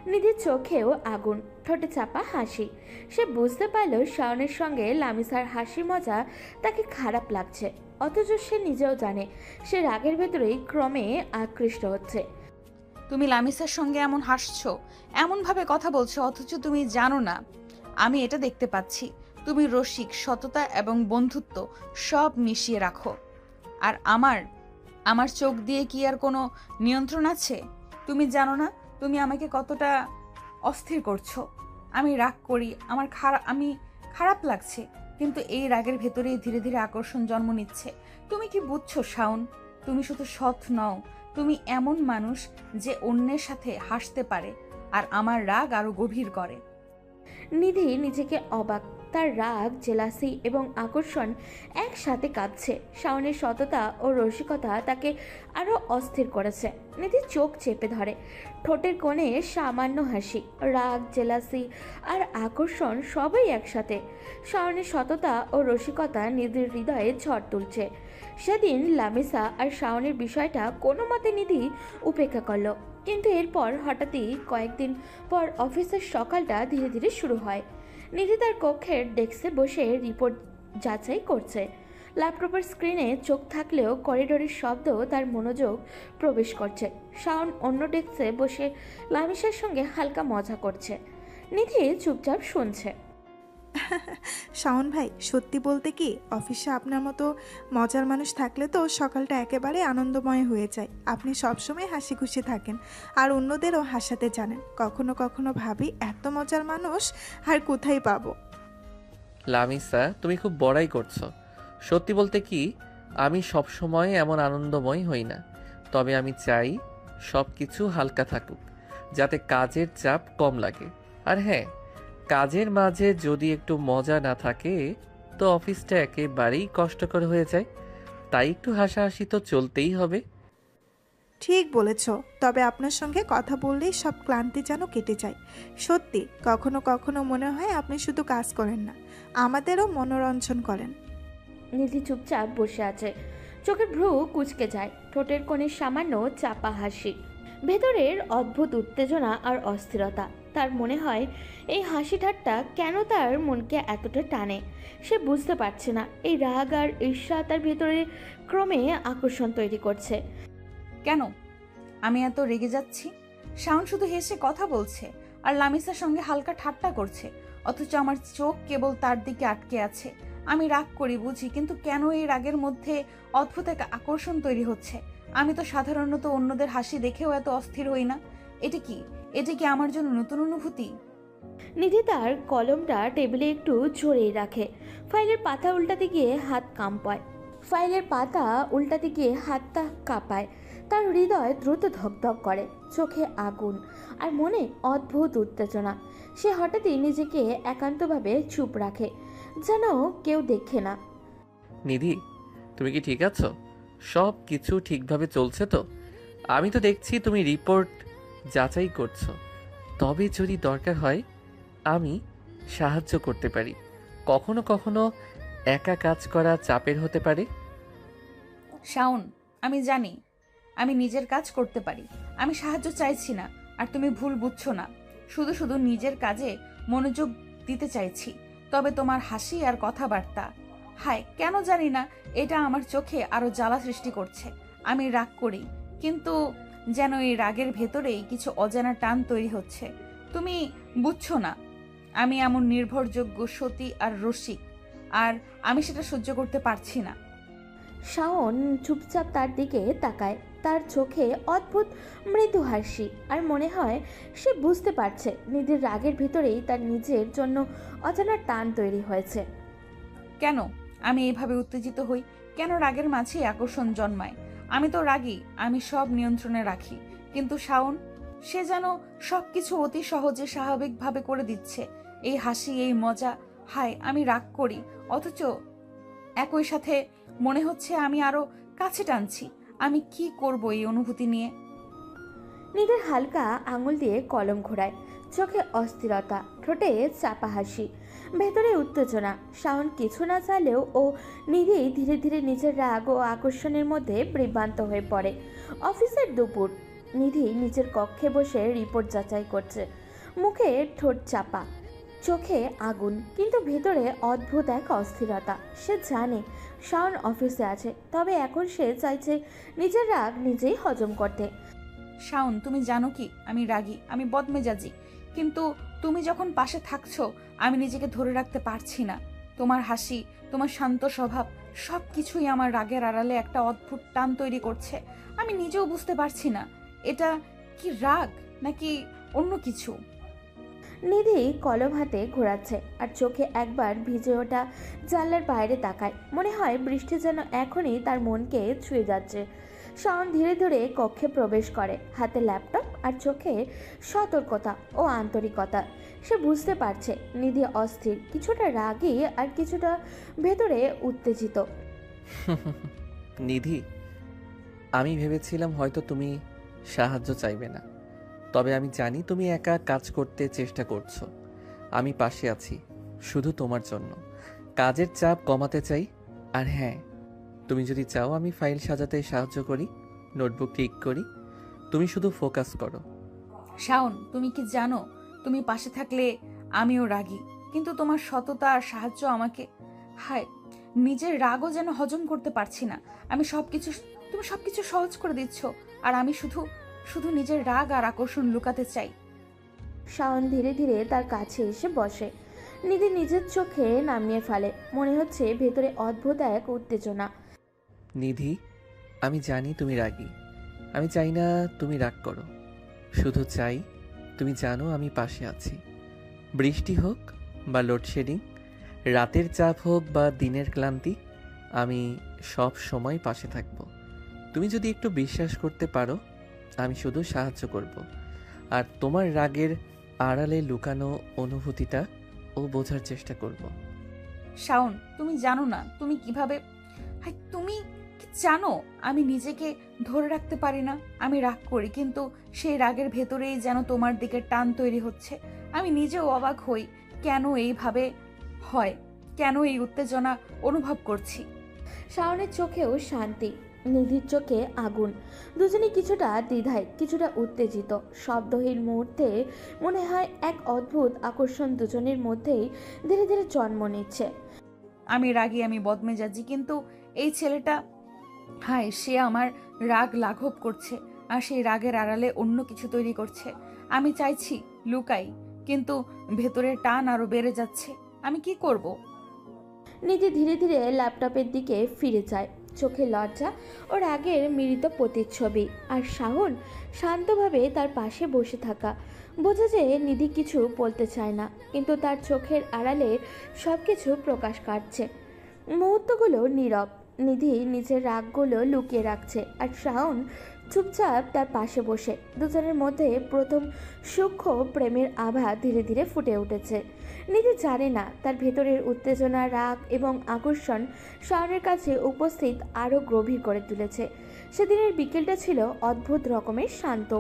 [SPEAKER 3] নিধির চোখেও আগুন, ঠোঁটে চাপা হাসি। সে বুঝতে পারল শাওনের সঙ্গে লামিসার হাসি মজা তাকে খারাপ লাগছে, অথচ সে নিজেও জানে সে রাগের ভেতরেই ক্রমে আকৃষ্ট হচ্ছে।
[SPEAKER 2] তুমি লামিসার সঙ্গে এমন হাসছো, এমনভাবে কথা বলছো, অথচ তুমি জানো না আমি এটা দেখতে পাচ্ছি। তুমি রসিক, সততা এবং বন্ধুত্ব সব মিশিয়ে রাখো। আর আমার চোখ দিয়ে কি আর কোনো নিয়ন্ত্রণ আছে? তুমি জানো না তুমি আমাকে কতটা অস্থির করছো। আমি রাগ করি, আমি খারাপ লাগছে, কিন্তু এই রাগের ভেতরেই ধীরে ধীরে আকর্ষণ জন্ম নিচ্ছে। তুমি কি বুঝছো শাওন? তুমি শুধু সৎ নও, তুমি এমন মানুষ যে অন্যের সাথে হাসতে পারে, আর আমার রাগ আরো গভীর করে।
[SPEAKER 3] নিধি নিজেকে অবাক, তার রাগ, জেলাসি এবং আকর্ষণ একসাথে কাঁপছে। শাওনের সততা ও রসিকতা তাকে আরও অস্থির করেছে। নিধি চোখ চেপে ধরে, ঠোঁটের কোণে সামান্য হাসি। রাগ, জেলাসি আর আকর্ষণ সবই একসাথে। শাওনের সততা ও রসিকতা নিধির হৃদয়ে ঝড় তুলছে। সেদিন লামিসা আর শাওনের বিষয়টা কোনো মতে নিধি উপেক্ষা করল, কিন্তু এরপর হঠাৎই কয়েকদিন পর অফিসের সকালটা ধীরে ধীরে শুরু হয়। নিধি তার কক্ষের ডেস্কে বসে রিপোর্ট যাচাই করছে। ল্যাপটপের স্ক্রিনে চোখ থাকলেও করিডোরের শব্দ তার মনোযোগ প্রবেশ করছে। শাওন অন্য ডেস্কে বসে লামিসার সঙ্গে হালকা মজা করছে। নিধি চুপচাপ শুনছে।
[SPEAKER 8] শাওন ভাই, সত্যি বলতে কি, অফিসে আপনার মতো মজার মানুষ থাকলে তো সকালটা একেবারে আনন্দময় হয়ে যায়। আপনি সবসময় হাসি খুশি থাকেন আর অন্যদেরও হাসাতে জানেন। কখনো কখনো ভাবি এত মজার মানুষ আর কোথায় পাবো।
[SPEAKER 1] লামিসা, তুমি খুব বড়াই করছো। সত্যি বলতে কি, আমি সব সময় এমন আনন্দময় হই না। তবে আমি চাই সব কিছু হালকা থাকুক, যাতে কাজের চাপ কম লাগে। আর হ্যাঁ, কাজের মাঝে যদি একটু মজা না থাকে তো অফিসটা একেবারেই কষ্টকর হয়ে যায়। তাই একটু হাসাহাসি তো চলতেই হবে।
[SPEAKER 8] ঠিক বলেছ, তবে আপনার সঙ্গে কথা বললেই সব ক্লান্তি যেন কেটে যায়। সত্যি, কখনো কখনো মনে হয় আপনি শুধু কাজ করেন না, আমাদেরও মনোরঞ্জন করেন।
[SPEAKER 3] নিধি চুপচাপ বসে আছে, চোখের ভ্রু কুঁচকে যায়, ঠোঁটের কোণে সামান্য চাপা হাসি। ভেতরের অদ্ভুত উত্তেজনা আর অস্থিরতা। তার মনে হয় এই হাসি ঠাট্টা কেন তার মনকে এতটা টানে। সে বুঝতে পারছে না এই রাগ আর ঈর্ষা তার ভেতরে ক্রমে আকর্ষণ তৈরি করছে।
[SPEAKER 2] কেন আমি এত রেগে যাচ্ছি? শাওন শুধু হেসে কথা বলছে আর লামিসার সঙ্গে হালকা ঠাট্টা করছে, অথচ আমার চোখ কেবল তার দিকে আটকে আছে। আমি রাগ করি বুঝি, কিন্তু কেন এই রাগের মধ্যে অদ্ভুত এক আকর্ষণ তৈরি হচ্ছে? আমি তো সাধারণত অন্যদের হাসি দেখেও এত অস্থির হই না। এটা কি আমার জন্য নতুন অনুভূতি?
[SPEAKER 3] নিধি তার কলমটা টেবিলে একটু ঝরিয়ে রাখে। ফাইলের পাতা উল্টাতে গিয়ে হাতটা কাঁপায়। তার হৃদয় দ্রুত ধকধক করে, চোখে আগুন আর মনে অদ্ভুত উত্তেজনা। সে হঠাৎই নিজেকে একান্তভাবে চুপ রাখে, যেন কেউ দেখে না।
[SPEAKER 1] নিধি, তুমি কি ঠিক আছো? সব কিছু ঠিকভাবে চলছে তো? আমি তো দেখছি তুমি রিপোর্ট যাচাই করছো। তবে যদি দরকার হয় আমি সাহায্য করতে পারি। কখনো কখনো একা কাজ করা চাপের হতে পারে।
[SPEAKER 2] শাওন, আমি জানি আমি নিজের কাজ করতে পারি। আমি সাহায্য চাইছি না, আর তুমি ভুল বুঝছো না। শুধু শুধু নিজের কাজে মনোযোগ দিতে চাইছি। তবে তোমার হাসি আর কথাবার্তা, হায় কেন জানি না, এটা আমার চোখে আরো জ্বালা সৃষ্টি করছে। আমি রাগ করি, কিন্তু যেন এই রাগের ভেতরেই কিছু অজানা টান তৈরি হচ্ছে। তুমি বুঝছো না, আমি এমন নির্ভরযোগ্য, সতী আর রসিক, আর আমি সেটা সহ্য করতে পারছি না।
[SPEAKER 3] শাওন চুপচাপ তার দিকে তাকায়। তার চোখে অদ্ভুত মৃদু হাসি, আর মনে হয় সে বুঝতে পারছে নিধির রাগের ভিতরেই তার নিজের জন্য অজানা টান তৈরি হয়েছে।
[SPEAKER 2] কেন আমি এইভাবে উত্তেজিত হই? কেন রাগের মাঝে আকর্ষণ জন্মায়? আমি তো রাগী, আমি সব নিয়ন্ত্রণে রাখি, কিন্তু শাওন, সে যেন সবকিছু অতি সহজে স্বাভাবিকভাবে করে দিচ্ছে। এই হাসি, এই মজা, হায় আমি রাগ করি, অথচ একই সাথে মনে হচ্ছে আমি আরো কাছে টানছি। আমি কি করব এই অনুভূতি নিয়ে?
[SPEAKER 3] নিধির হালকা আঙুল দিয়ে কলম ঘোরায়, চোখে অস্থিরতা, ঠোঁটে চাপা হাসি, ভেতরে উত্তেজনা। শাওন কিছু না চাইলেও ও নিধি ধীরে ধীরে নিজের রাগ ও আকর্ষণের মধ্যে বিভ্রান্ত হয়ে পড়ে। অফিসের দুপুর, নিধি নিজের কক্ষে বসে রিপোর্ট যাচাই করছে, মুখে ঠোঁট চাপা, চোখে আগুন, কিন্তু ভেতরে অদ্ভুত এক অস্থিরতা। সে জানে শাওন অফিসে আছে, তবে এখন সে চাইছে নিজের রাগ নিজেই হজম করতে।
[SPEAKER 2] শাওন, তুমি জানো কি আমি রাগী, আমি বদমেজাজি, কিন্তু তুমি যখন পাশে থাকছো আমি নিজেকে ধরে রাখতে পারছি না। তোমার হাসি, তোমার শান্ত স্বভাব, সব কিছুই আমার রাগের আড়ালে একটা অদ্ভুত টান তৈরি করছে। আমি নিজেও বুঝতে পারছি না এটা কি রাগ নাকি অন্য কিছু।
[SPEAKER 3] নিধি কলম হাতে ঘোরাচ্ছে আর চোখে একবার ভিজে ওঠা জানলার বাইরে তাকায়। মনে হয় বৃষ্টি যেন এখনই তার মনকে ছুঁয়ে যাচ্ছে। শাওন ধীরে ধীরে কক্ষে প্রবেশ করে, হাতে ল্যাপটপ আর চোখে সতর্কতা ও আন্তরিকতা। সে বুঝতে পারছে নিধি অস্থির, কিছুটা রাগী আর কিছুটা ভেতরে উত্তেজিত।
[SPEAKER 1] নিধি, আমি ভেবেছিলাম হয়তো তুমি সাহায্য চাইবে না, তবে আমি জানি তুমি একা কাজ করতে চেষ্টা করছো। আমি পাশে আছি শুধু তোমার জন্য। কাজের চাপ কমাতে চাই। আর হ্যাঁ, তুমি যদি চাও আমি ফাইল সাজাতে সাহায্য করি, নোটবুক ঠিক করি। তুমি শুধু ফোকাস করো।
[SPEAKER 2] শাওন, তুমি কি জানো, তুমি পাশে থাকলে আমিও রাগী, কিন্তু তোমার সততা আর সাহায্য আমাকে, হায় নিজের রাগও যেন হজম করতে পারছি না। তুমি সবকিছু সহজ করে দিচ্ছ, আর আমি শুধু শুধু নিজের রাগ আর আকর্ষণ লুকাতে চাই।
[SPEAKER 3] শাওন ধীরে ধীরে তার কাছে এসে বসে। নিধি নিজের চোখে নামিয়ে ফেলে, মনে হচ্ছে ভেতরে অদ্ভুত এক উত্তেজনা।
[SPEAKER 1] নিধি, আমি জানি তুমি রাগী। আমি চাই না তুমি রাগ করো, শুধু চাই তুমি জানো আমি পাশে আছি। বৃষ্টি হোক বা লোডশেডিং, রাতের চাপ হোক বা দিনের ক্লান্তি, আমি সব সময় পাশে থাকব। তুমি যদি একটু বিশ্বাস করতে পারো, আমি শুধু সাহায্য করব, আর তোমার রাগের আড়ালে লুকানো অনুভূতিটা বোঝার চেষ্টা করব।
[SPEAKER 2] শাওন, তুমি জানো না তুমি কিভাবে, হায় তুমি কি জানো আমি নিজেকে ধরে রাখতে পারি না। আমি রাগ করি, কিন্তু সেই রাগের ভেতরেই যেন তোমার দিকে টান তৈরি হচ্ছে। আমি নিজেও অবাক হই কেন এইভাবে হয়, কেন এই উত্তেজনা অনুভব করছি।
[SPEAKER 3] শাওনের চোখেও শান্তি, নিধির চোখে আগুন। দুজনে কিছুটা দ্বিধায়, কিছুটা উত্তেজিত। শব্দহীন মুহূর্তে মনে হয় এক অদ্ভুত আকর্ষণ দুজনের মধ্যেই ধীরে ধীরে জন্ম নিচ্ছে।
[SPEAKER 2] আমি রাগী, আমি বদমেজাজি, কিন্তু এই ছেলেটা, হায় সে আমার রাগ লাঘব করছে, আর সেই রাগের আড়ালে অন্য কিছু তৈরি করছে। আমি চাইছি লুকাই, কিন্তু ভেতরের টান আরো বেড়ে যাচ্ছে। আমি কি করব?
[SPEAKER 3] নিধি ধীরে ধীরে ল্যাপটপের দিকে ফিরে যায়, চোখে লজ্জা ও রাগের মিলিত প্রতিচ্ছবি। আর শাওন শান্তভাবে তার পাশে বসে থাকা। বোঝা যায় নিধি কিছু বলতে চায় না, কিন্তু তার চোখের আড়ালে সব কিছু প্রকাশ কাটছে। মুহূর্তগুলো নীরব। নিধি নিজের রাগগুলো লুকিয়ে রাখছে, আর শাওন চুপচাপ তার পাশে বসে। দুজনের মধ্যে প্রথম সূক্ষ্ম প্রেমের আভা ধীরে ধীরে ফুটে উঠেছে। নিধি জানে না তার ভেতরের উত্তেজনা, রাগ এবং আকর্ষণ শাওনের কাছে উপস্থিত আরও গভীর করে তুলেছে। সেদিনের বিকেলটা ছিল অদ্ভুত রকমের শান্ত।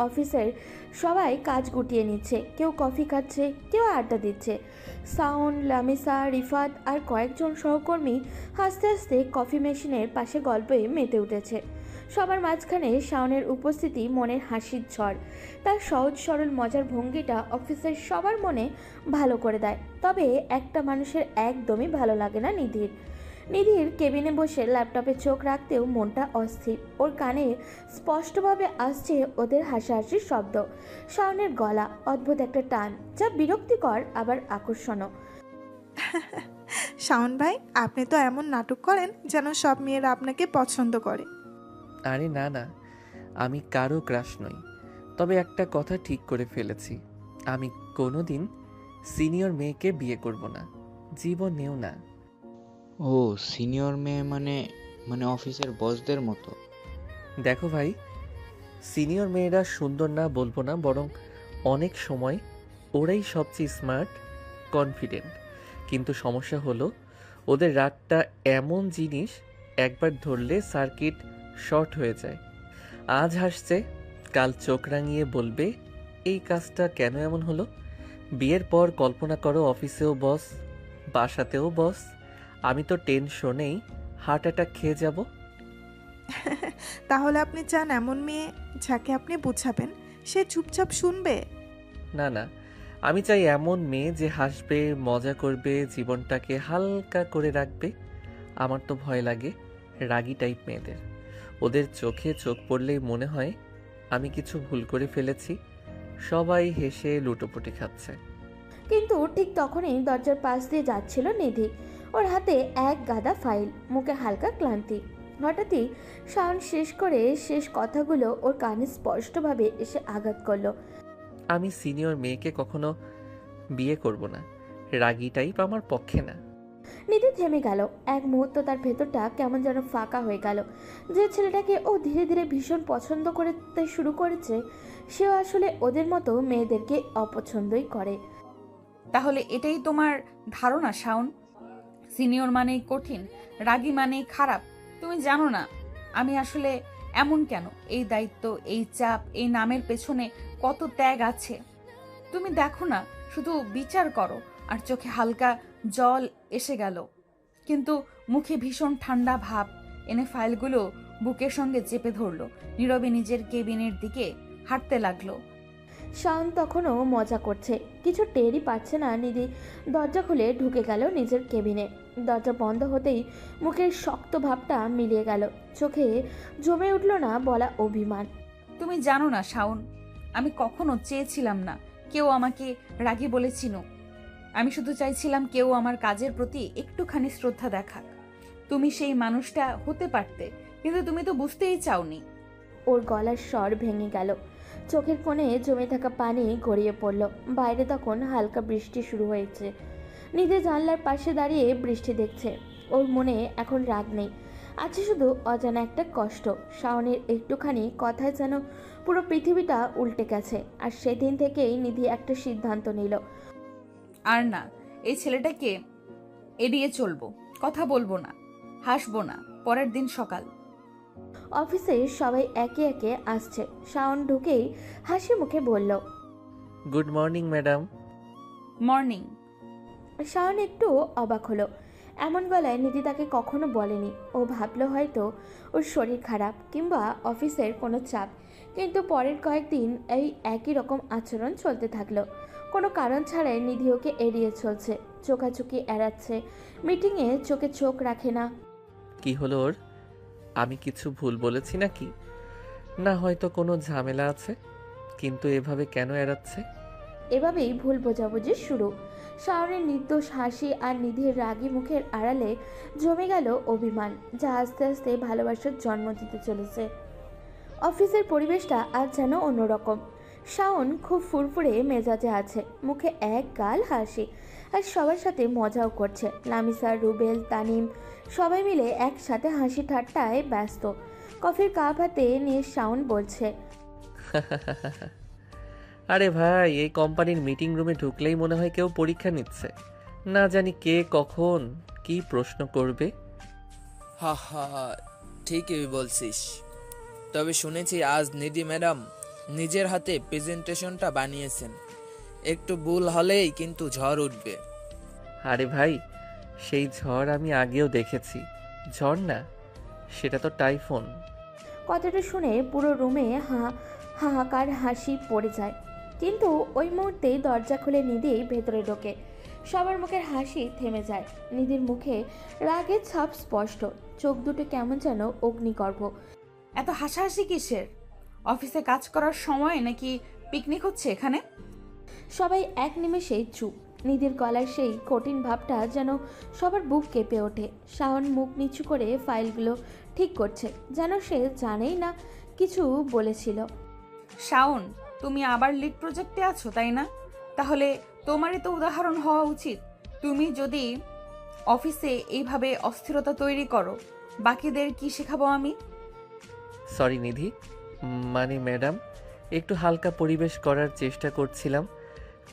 [SPEAKER 3] অফিসের সবাই কাজ গুটিয়ে নিচ্ছে, কেউ কফি খাচ্ছে, কেউ আড্ডা দিচ্ছে। শাওন, লামিসা, রিফাত আর কয়েকজন সহকর্মী হাসতে হাসতে কফি মেশিনের পাশে গল্পে মেতে উঠেছে। সবার মাঝখানে শাওনের উপস্থিতি মনের হাসির ঝড়। তার সহজ সরল মজার ভঙ্গিটা অফিসের সবার মনে ভালো করে দেয়। তবে একটা মানুষের একদমই ভালো লাগে না নিধির। নিধির কেবিনে বসে ল্যাপটপে চোখ রাখতেও মনটা অস্থির। ওর কানে স্পষ্টভাবে আসছে ওদের হাসাহাসির শব্দ, শাওনের গলা, অদ্ভুত একটা টান যা বিরক্তিকর আবার আকর্ষণও।
[SPEAKER 8] শাওন ভাই, আপনি তো এমন নাটক করেন যেন সব মেয়েরা আপনাকে পছন্দ করে।
[SPEAKER 1] আরে না না, আমি কারো ক্রাশ নই। তবে একটা কথা ঠিক করে ফেলেছি, আমি কোনোদিন সিনিয়র মেয়েকে বিয়ে করব না, জীবনেও না।
[SPEAKER 9] ও সিনিয়র মেয়ে মানে মানে অফিসের বসদের মতো?
[SPEAKER 1] দেখো ভাই, সিনিয়র মেয়েরা সুন্দর না বলবো না, বরং অনেক সময় ওরাই সবচেয়ে স্মার্ট, কনফিডেন্ট। কিন্তু সমস্যা হলো ওদের রাগটা এমন জিনিস, একবার ধরলে সার্কিট শর্ট হয়ে যায়। আজ হাসছে, কাল চোখ রাঙিয়ে বলবে এই কাজটা কেন এমন হলো। বিয়ের পর কল্পনা করো, অফিসেও বস, বাসাতেও বস। আমি তো টেনশনেই হার্ট অ্যাটাক খেয়ে যাব।
[SPEAKER 8] তাহলে আপনি চান এমন মেয়ে যাকে আপনি বুঝাবেন সে চুপচাপ শুনবে?
[SPEAKER 1] না না, আমি চাই এমন মেয়ে যে হাসবে, মজা করবে, জীবনটাকে হালকা করে রাখবে। আমার তো ভয় লাগে রাগী টাইপ মেয়েদের। ওদের চোখে চোখ পড়লেই মনে হয় আমি কিছু ভুল করে ফেলেছি। সবাই হেসে লুটোপুটি খাচ্ছে।
[SPEAKER 3] কিন্তু ঠিক তখনই দরজার পাশ দিয়ে যাচ্ছিল নিধি। ওর হাতে এক গাদা ফাইল, মুখে হালকা ক্লান্তি। হঠাৎই শাওন শেষ কথাগুলো ওর কানে স্পষ্টভাবে এসে আঘাত করলো।
[SPEAKER 1] আমি সিনিয়র মেয়েকে কখনো বিয়ে করব না, রাগী টাইপ আমার পক্ষে না।
[SPEAKER 3] নিধি থেমে গেল। এক মুহূর্ত তার ভেতরটা কেমন যেন ফাঁকা হয়ে গেল। যে ছেলেটাকে ও ধীরে ধীরে ভীষণ পছন্দ করতে শুরু করেছে, সেও আসলে ওদের মতো মেয়েদেরকে অপছন্দই করে।
[SPEAKER 2] তাহলে এটাই তোমার ধারণা শাওন? সিনিয়র মানেই কঠিন, রাগী মানেই খারাপ। তুমি জানো না আমি আসলে এমন কেন? এই দায়িত্ব, এই চাপ, এই নামের পেছনে কত ত্যাগ আছে। তুমি দেখো না, শুধু বিচার করো আর চোখে হালকা জল এসে গেল, কিন্তু মুখে ভীষণ ঠান্ডা ভাব এনে ফাইলগুলো বুকের সঙ্গে চেপে ধরলো। নীরবে নিজের কেবিনের দিকে হাঁটতে লাগলো।
[SPEAKER 3] শাওন তখনও মজা করছে, কিছু টেরই পাচ্ছে না। নিধি দরজা খুলে ঢুকে গেল নিজের কেবিনে। দরজা বন্ধ হতেই মুখের শক্ত ভাবটা মিলিয়ে গেল, চোখে জমে উঠল না বলা অভিমান।
[SPEAKER 2] তুমি জানো না শাওন, আমি কখনো চেয়েছিলাম না কেউ আমাকে রাগী বলে চিনুক। আমি শুধু চাইছিলাম কেউ আমার কাজের প্রতি একটুখানি শ্রদ্ধা দেখাক। তুমি সেই মানুষটা হতে পারতে, কিন্তু তুমি তো বুঝতেই চাওনি।
[SPEAKER 3] ওর গলার স্বর ভেঙে গেল, চোখের কোণে জমে থাকা পানি গড়িয়ে পড়ল। বাইরে তখন হালকা বৃষ্টি শুরু হয়েছে। নিধি জানলার পাশে দাঁড়িয়ে বৃষ্টি দেখছে। ওর মনে এখন রাগ নেই, আছে শুধু অজানা একটা কষ্ট। শাওনের একটুখানি কথায় যেন পুরো পৃথিবীটা উল্টে গেছে। আর সেদিন থেকেই নিধি একটা সিদ্ধান্ত নিল,
[SPEAKER 2] আর না, এই ছেলেটাকে এড়িয়ে চলবো, কথা বলবো না, হাসবো না। পরের দিন সকাল।
[SPEAKER 3] অফিসে সবাই একে একে আসছে। শাওন ঢুকেই হাসি মুখে বলল,
[SPEAKER 1] good morning madam.
[SPEAKER 2] Morning.
[SPEAKER 3] Shaon একটু অবাক হলো। এমন গলায় নিধি তাকে কখনো বলেনি। ও ভাবলো হয়তো ওর শরীর খারাপ কিংবা অফিসের কোনো চাপ। কিন্তু পরের কয়েকদিন এই একই রকম আচরণ চলতে থাকলো। কোনো কারণ ছাড়াই নিধি ওকে এড়িয়ে চলছে, চোখাচোখি এড়াচ্ছে, মিটিংয়ে চোখে চোখ রাখে না।
[SPEAKER 1] কি হলো ওর? আমি কিছু ভুল বলেছি নাকি? না হয়তো কোনো ঝামেলা আছে, কিন্তু এভাবে কেন এড়াচ্ছে?
[SPEAKER 3] এভাবেই ভুল বোঝাবুঝি শুরু। শাওনের নির্দোষ হাসি আর নিধির রাগী মুখের আড়ালে জমে গেল অভিমান, যা আস্তে আস্তে ভালোবাসার জন্ম দিতে চলেছে। অফিসের পরিবেশটা আজ যেন অন্যরকম। শাওন খুব ফুরফুরে মেজাজে আছে, মুখে এক গাল হাসি, আর সবার সাথে মজাও করছে। লামিসা, রুবেল, তানিম সবাই মিলে একসাথে হাসি ঠাট্টায় ব্যস্ত। কফির কাপ হাতে নিয়ে শাওন বলছে,
[SPEAKER 1] আরে ভাই, এই কোম্পানির মিটিং রুমে ঢুকলেই মনে হয় কেউ পরীক্ষা নিচ্ছে। না জানি কে কখন কি প্রশ্ন করবে।
[SPEAKER 10] হা হা, ঠিকই বলছিস। তবে শুনেছি আজ নিধি ম্যাডাম নিজের হাতে প্রেজেন্টেশনটা বানিয়েছেন। একটু ভুল হলেই কিন্তু ঝড় উঠবে।
[SPEAKER 1] আরে ভাই, সেই ঝড় আমি আগেও দেখেছি। ঝড় না, সেটা তো টাইফুন।
[SPEAKER 3] কথাটা শুনে পুরো রুমে হাহাকার হাসি পড়ে যায়। কিন্তু ওই মুহূর্তেই দরজা খুলে নিধি ভেতরে ঢোকে। সবার মুখের হাসি থেমে যায়। নিধির মুখে রাগের ছাপ স্পষ্ট, চোখ দুটো কেমন যেন অগ্নিগর্ভ।
[SPEAKER 2] এত হাসাহাসি কিসের? অফিসে কাজ করার সময় নাকি পিকনিক হচ্ছে এখানে?
[SPEAKER 3] সবাই এক নিমেষেই চুপ। নিধির গলার সেই কঠিন ভাবটা যেন সবার বুক কেঁপে ওঠে। শাওন মুখ নিচু করে ফাইলগুলো ঠিক করছে, যেন সে জানেই না কিছু বলেছিল।
[SPEAKER 2] শাওন, তুমি আবার লিড প্রজেক্টে আছো তাই না? তাহলে তোমারই তো উদাহরণ হওয়া উচিত। তুমি যদি অফিসে এইভাবে অস্থিরতা তৈরি করো, বাকিদের কি শেখাবো আমি?
[SPEAKER 1] সরি নিধি, মানে ম্যাডাম, একটু হালকা পরিবেশ করার চেষ্টা করছিলাম।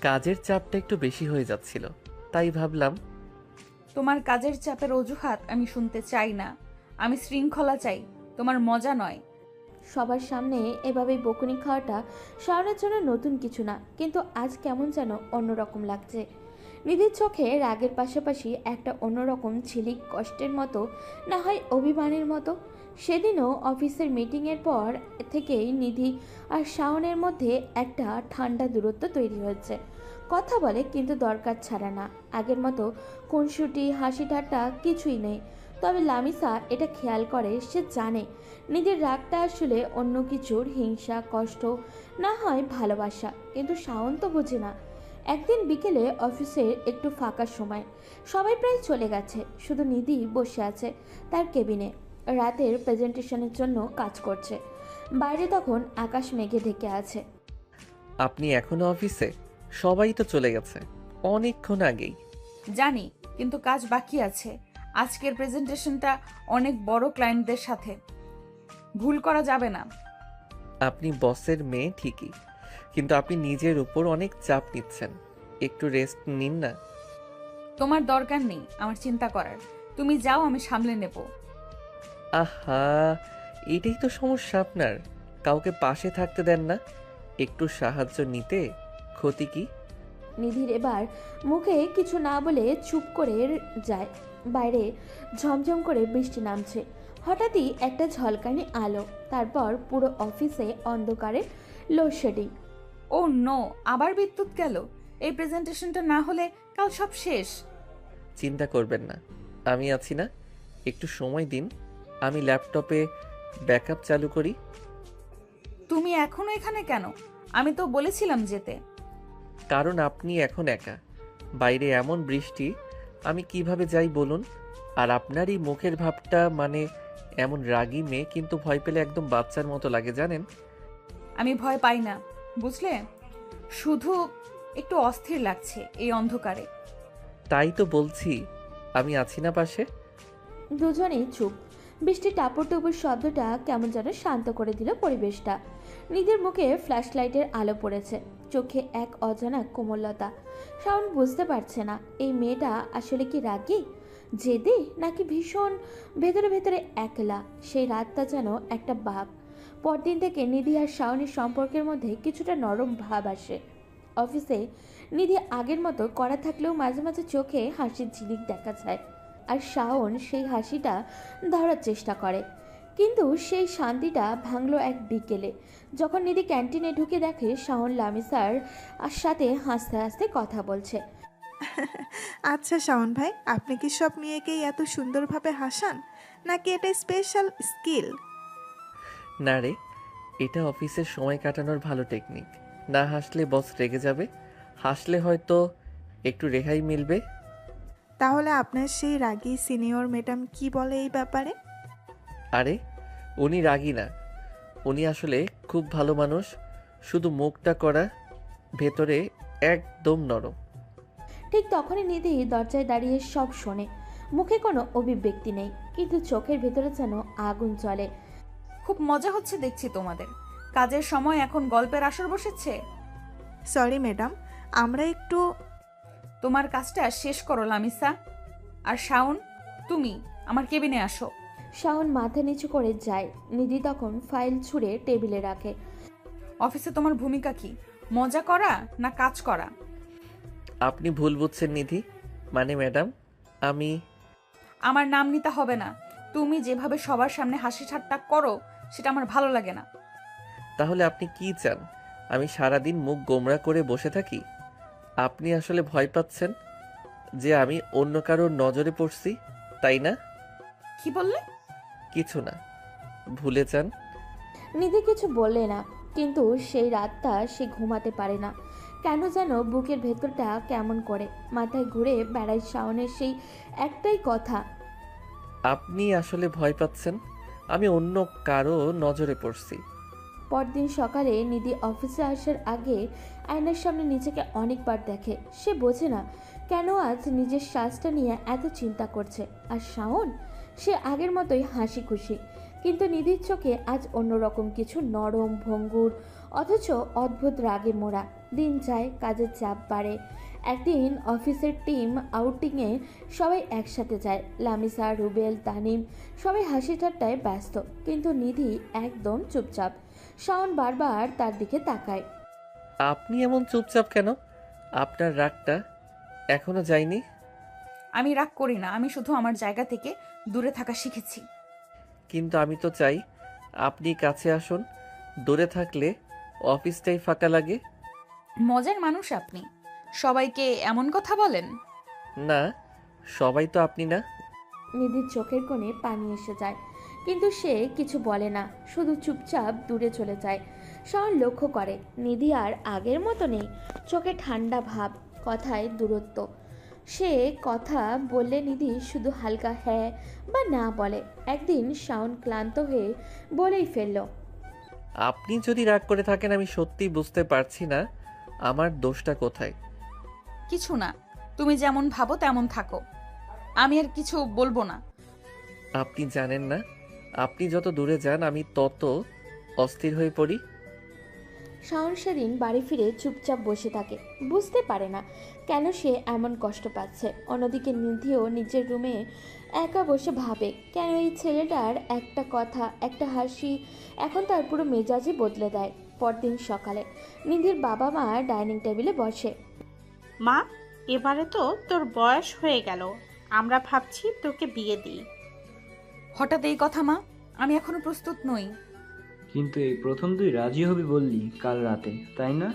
[SPEAKER 1] কাজের চাপটা একটু বেশি হয়ে যাচ্ছিল, তাই ভাবলাম।
[SPEAKER 2] তোমার কাজের চাপের অজুহাত আমি শুনতে চাই না। আমি শৃঙ্খলা চাই, তোমার মজা নয়।
[SPEAKER 3] সবার সামনে এভাবে বকুনি খাওয়াটা শাওনের জন্য নতুন কিছু না, কিন্তু আজ কেমন যেন অন্যরকম লাগছে। নিধির চোখে রাগের পাশাপাশি একটা অন্যরকম ঝিলিক কষ্টের মতো, না হয় অভিমানের মতো। সেদিনও অফিসের মিটিংয়ের পর থেকেই নিধি আর শাওনের মধ্যে একটা ঠান্ডা দূরত্ব তৈরি হয়েছে। কথা বলে কিন্তু দরকার ছাড়া না। আগের মতো খুনসুটি হাসি ঠাট্টা কিছুই নেই। তবে লামিসা এটা খেয়াল করে, সে জানে নিধির রাগটা আসলে অন্য কিছুর হিংসা, কষ্ট, না হয় ভালোবাসা। কিন্তু শাওন তো বোঝে না। একদিন বিকেলে অফিসের একটু ফাঁকা সময়, সবাই প্রায় চলে গেছে, শুধু নিধি বসে আছে তার কেবিনে। রাতের প্রেজেন্টেশনের জন্য কাজ করছে। বাইরে তখন আকাশ মেঘে ঢেকে আছে।
[SPEAKER 1] আপনি এখনো অফিসে? সবাই তো চলে গেছে অনেকক্ষণ আগেই।
[SPEAKER 2] জানি, কিন্তু কাজ বাকি আছে। আজকের প্রেজেন্টেশনটা অনেক বড় ক্লায়েন্টদের সাথে, ভুল করা যাবে না।
[SPEAKER 1] আপনি বসের মেয়ে ঠিকই, কিন্তু আপনি নিজের উপর অনেক চাপ নিচ্ছেন। একটু রেস্ট নিন না।
[SPEAKER 2] তোমার দরকার নেই আমার চিন্তা করার। তুমি যাও, আমি সামলে নেব।
[SPEAKER 1] আহা, এটাই তো সমস্যা আপনার। কাউকে পাশে থাকতে দেন না। একটু সাহায্য নিতে ক্ষতি কি?
[SPEAKER 3] নিধির এবার মুখে কিছু না বলে চুপ করে যায়। বাইরে ঝমঝম করে বৃষ্টি নামছে। হঠাৎই একটা ঝলকানি আলো, তারপর পুরো অফিসে অন্ধকারে লোডশেডিং।
[SPEAKER 2] ও নো, আবার বিদ্যুৎ গেল। এই প্রেজেন্টেশনটা না হলে কাল সব শেষ।
[SPEAKER 1] চিন্তা করবেন না, আমি আছি না। একটু সময় দিন, আমি ল্যাপটপে ব্যাকআপ চালু করি।
[SPEAKER 2] তুমি এখনো এখানে কেন? আমি তো বলেছিলাম যেতে।
[SPEAKER 1] কারণ আপনি এখন একা, বাইরে এমন বৃষ্টি, আমি কিভাবে যাই বলুন? আর আপনারই মুখের ভাবটা, মানে এমন রাগী মেয়ে কিন্তু ভয় পেলে একদম বাচ্চার মতো লাগে জানেন।
[SPEAKER 2] আমি ভয় পাই না, বুঝলে? শুধু একটু অস্থির লাগছে এই অন্ধকারে।
[SPEAKER 1] তাই তো বলছি, আমি আছি না পাশে।
[SPEAKER 3] দুজনেই চুপ। বৃষ্টির টাপুর টুপুর শব্দটা কেমন যেন শান্ত করে দিল পরিবেশটা। নিজের মুখে ফ্ল্যাশ লাইটের আলো পড়েছে, চোখে এক অজানা কোমলতা। শাওন বুঝতে পারছে না এই মেয়েটা আসলে কি রাগী, জেদি, নাকি ভীষণ ভেতরে ভেতরে একলা। সেই রাতটা যেন একটা বাঘ। পরদিন থেকে নিধি আর শাওনের সম্পর্কের মধ্যে কিছুটা নরম ভাব আসে। অফিসে নিধি আগের মতো কড়া থাকলেও মাঝে মাঝে চোখে হাসির ঝিলিক দেখা যায়। আর শাওন সেই হাসিটা ধরার চেষ্টা করে। কিন্তু সেই শান্তিটা ভাঙলো এক বিকেলে, যখন নিধি ক্যান্টিনে ঢুকে দেখে শাওন লামিসার সাথে হাসতে হাসতে কথা বলছে।
[SPEAKER 8] আচ্ছা শাওন ভাই, আপনি কি সব মেয়েকেই এত সুন্দরভাবে হাসান, নাকি এটা স্পেশাল স্কিল?
[SPEAKER 1] না রে, এটা অফিসের সময় কাটানোর ভালো টেকনিক। না হাসলে বস রেগে যাবে, হাসলে হয়তো একটু রেহাই মিলবে।
[SPEAKER 8] তাহলে আপনার সেই রাগী সিনিয়র ম্যাডাম কি বলে এই ব্যাপারে?
[SPEAKER 1] আরে, উনি রাগী না, উনি আসলে খুব ভালো মানুষ। শুধু মুখটা করা, ভেতরে একদম নরম।
[SPEAKER 3] ঠিক তখনই নিধি দরজায় দাঁড়িয়ে সব শোনে। মুখে কোনো অভিব্যক্তি নেই, কিন্তু চোখের ভেতরে যেন আগুন জ্বলে।
[SPEAKER 2] খুব মজা হচ্ছে দেখছি তোমাদের। কাজের সময় এখন গল্পের আসর বসেছে।
[SPEAKER 8] সরি ম্যাডাম, আমরা একটু।
[SPEAKER 2] তোমার কাজটা শেষ করো লামিসা। আর শাওন, তুমি আমার কেবিনে আসো।
[SPEAKER 3] শাওন মাথা নিচু করে যায়। নিধি তখন ফাইল ছুঁড়ে টেবিলে রাখে।
[SPEAKER 2] অফিসে তোমার ভূমিকা কি? মজা করা না কাজ করা?
[SPEAKER 1] আপনি ভুল বুঝছেন নিধি, মানে ম্যাডাম, আমি।
[SPEAKER 2] আমার নাম নিতে হবে না। তুমি যেভাবে সবার সামনে হাসি ঠাট্টা করো, সেটা আমার ভালো লাগে না।
[SPEAKER 1] তাহলে আপনি কি চান? আমি সারাদিন মুখ গোমড়া করে বসে থাকি? আপনি আসলে ভয় পাচ্ছেন যে আমি অন্য কারোর নজরে পড়ছি, তাই না?
[SPEAKER 2] কি বললে?
[SPEAKER 1] কিছু না, ভুলে যান।
[SPEAKER 3] নিধি কিছু বললে না, কিন্তু সেই রাতটা সে ঘুমাতে পারে না। কেন যেন বুকের ভেতরটা কেমন করে, মাথায় ঘুরে বেড়ায় শাওনের সেই একটাই কথা।
[SPEAKER 1] আপনি আসলে ভয় পাচ্ছেন আমি অন্য কারো নজরে পড়ছি।
[SPEAKER 3] পরদিন সকালে নিধি অফিসে আসার আগে আয়নার সামনে নিজেকে অনেকবার দেখে। সে বোঝে না কেন আজ নিজের শ্বাসটা নিয়ে এত চিন্তা করছে। আর শাওন, সে আগের মতোই হাসি খুশি, কিন্তু নিধির চোখে আজ অন্যরকম কিছু, নরম, ভঙ্গুর, অথচ অদ্ভুত রাগে মোড়া। দিন যায়, কাজের চাপ বাড়ে। একদিন অফিসের টিম আউটিংয়ে সবাই একসাথে যায়। লামিসা, রুবেল, তানিম সবাই হাসি ঠাট্টায় ব্যস্ত, কিন্তু নিধি একদম চুপচাপ। শাওন বারবার তার দিকে তাকায়।
[SPEAKER 1] আপনি এমন চুপচাপ কেন? আপনার রাগটা এখনো যায়নি?
[SPEAKER 2] আমি রাগ করি না, আমি শুধু আমার জায়গা থেকে দূরে থাকা শিখেছি।
[SPEAKER 1] কিন্তু আমি তো চাই আপনি কাছে আসুন। দূরে থাকলে অফিসটাই ফাঁকা লাগে।
[SPEAKER 2] মজার মানুষ আপনি, সবাইকে এমন কথা বলেন?
[SPEAKER 1] না, সবাই তো আপনি না।
[SPEAKER 3] নিধির চোখের কোণে পানি এসে যায়, কিন্তু সে কিছু বলে না, শুধু চুপচাপ দূরে চলে যায়। শাওন লক্ষ্য করে নিধি আর আগের মতো নেই। চোখে ঠান্ডা ভাব, কথায় দূরত্ব। সে কথা বললে নিধি শুধু হালকা হ্যাঁ বা না বলে। একদিন শাওন ক্লান্ত হয়ে বলেই ফেলল,
[SPEAKER 1] আপনি যদি রাগ করে থাকেন আমি সত্যি বুঝতে পারছি না আমার দোষটা কোথায়।
[SPEAKER 2] কিছু না, তুমি যেমন ভাবো তেমন থাকো, আমি আর কিছু বলবো না।
[SPEAKER 1] আপনি জানেন না, আপনি যত দূরে যান আমি তত অস্থির হয়ে পড়ি।
[SPEAKER 3] শাওন সেদিন বাড়ি ফিরে চুপচাপ বসে থাকে, বুঝতে পারে না কেন সে এমন কষ্ট পাচ্ছে। অন্যদিকে নিধিও নিজের রুমে একা বসে ভাবে, কেন এই ছেলেটার একটা কথা, একটা হাসি এখন তার পুরো মেজাজই বদলে দেয়। পরদিন সকালে নিধির বাবা মা ডাইনিং টেবিলে বসে।
[SPEAKER 11] মা, এবারে তো তোর বয়স হয়ে গেল, আমরা ভাবছি তোকে বিয়ে দিই।
[SPEAKER 2] হঠাৎ এই কথা মা? আমি এখনো প্রস্তুত নই।
[SPEAKER 12] কিন্তু এই প্রথম তুই রাজি হবি বললি কাল রাতে, তাই না?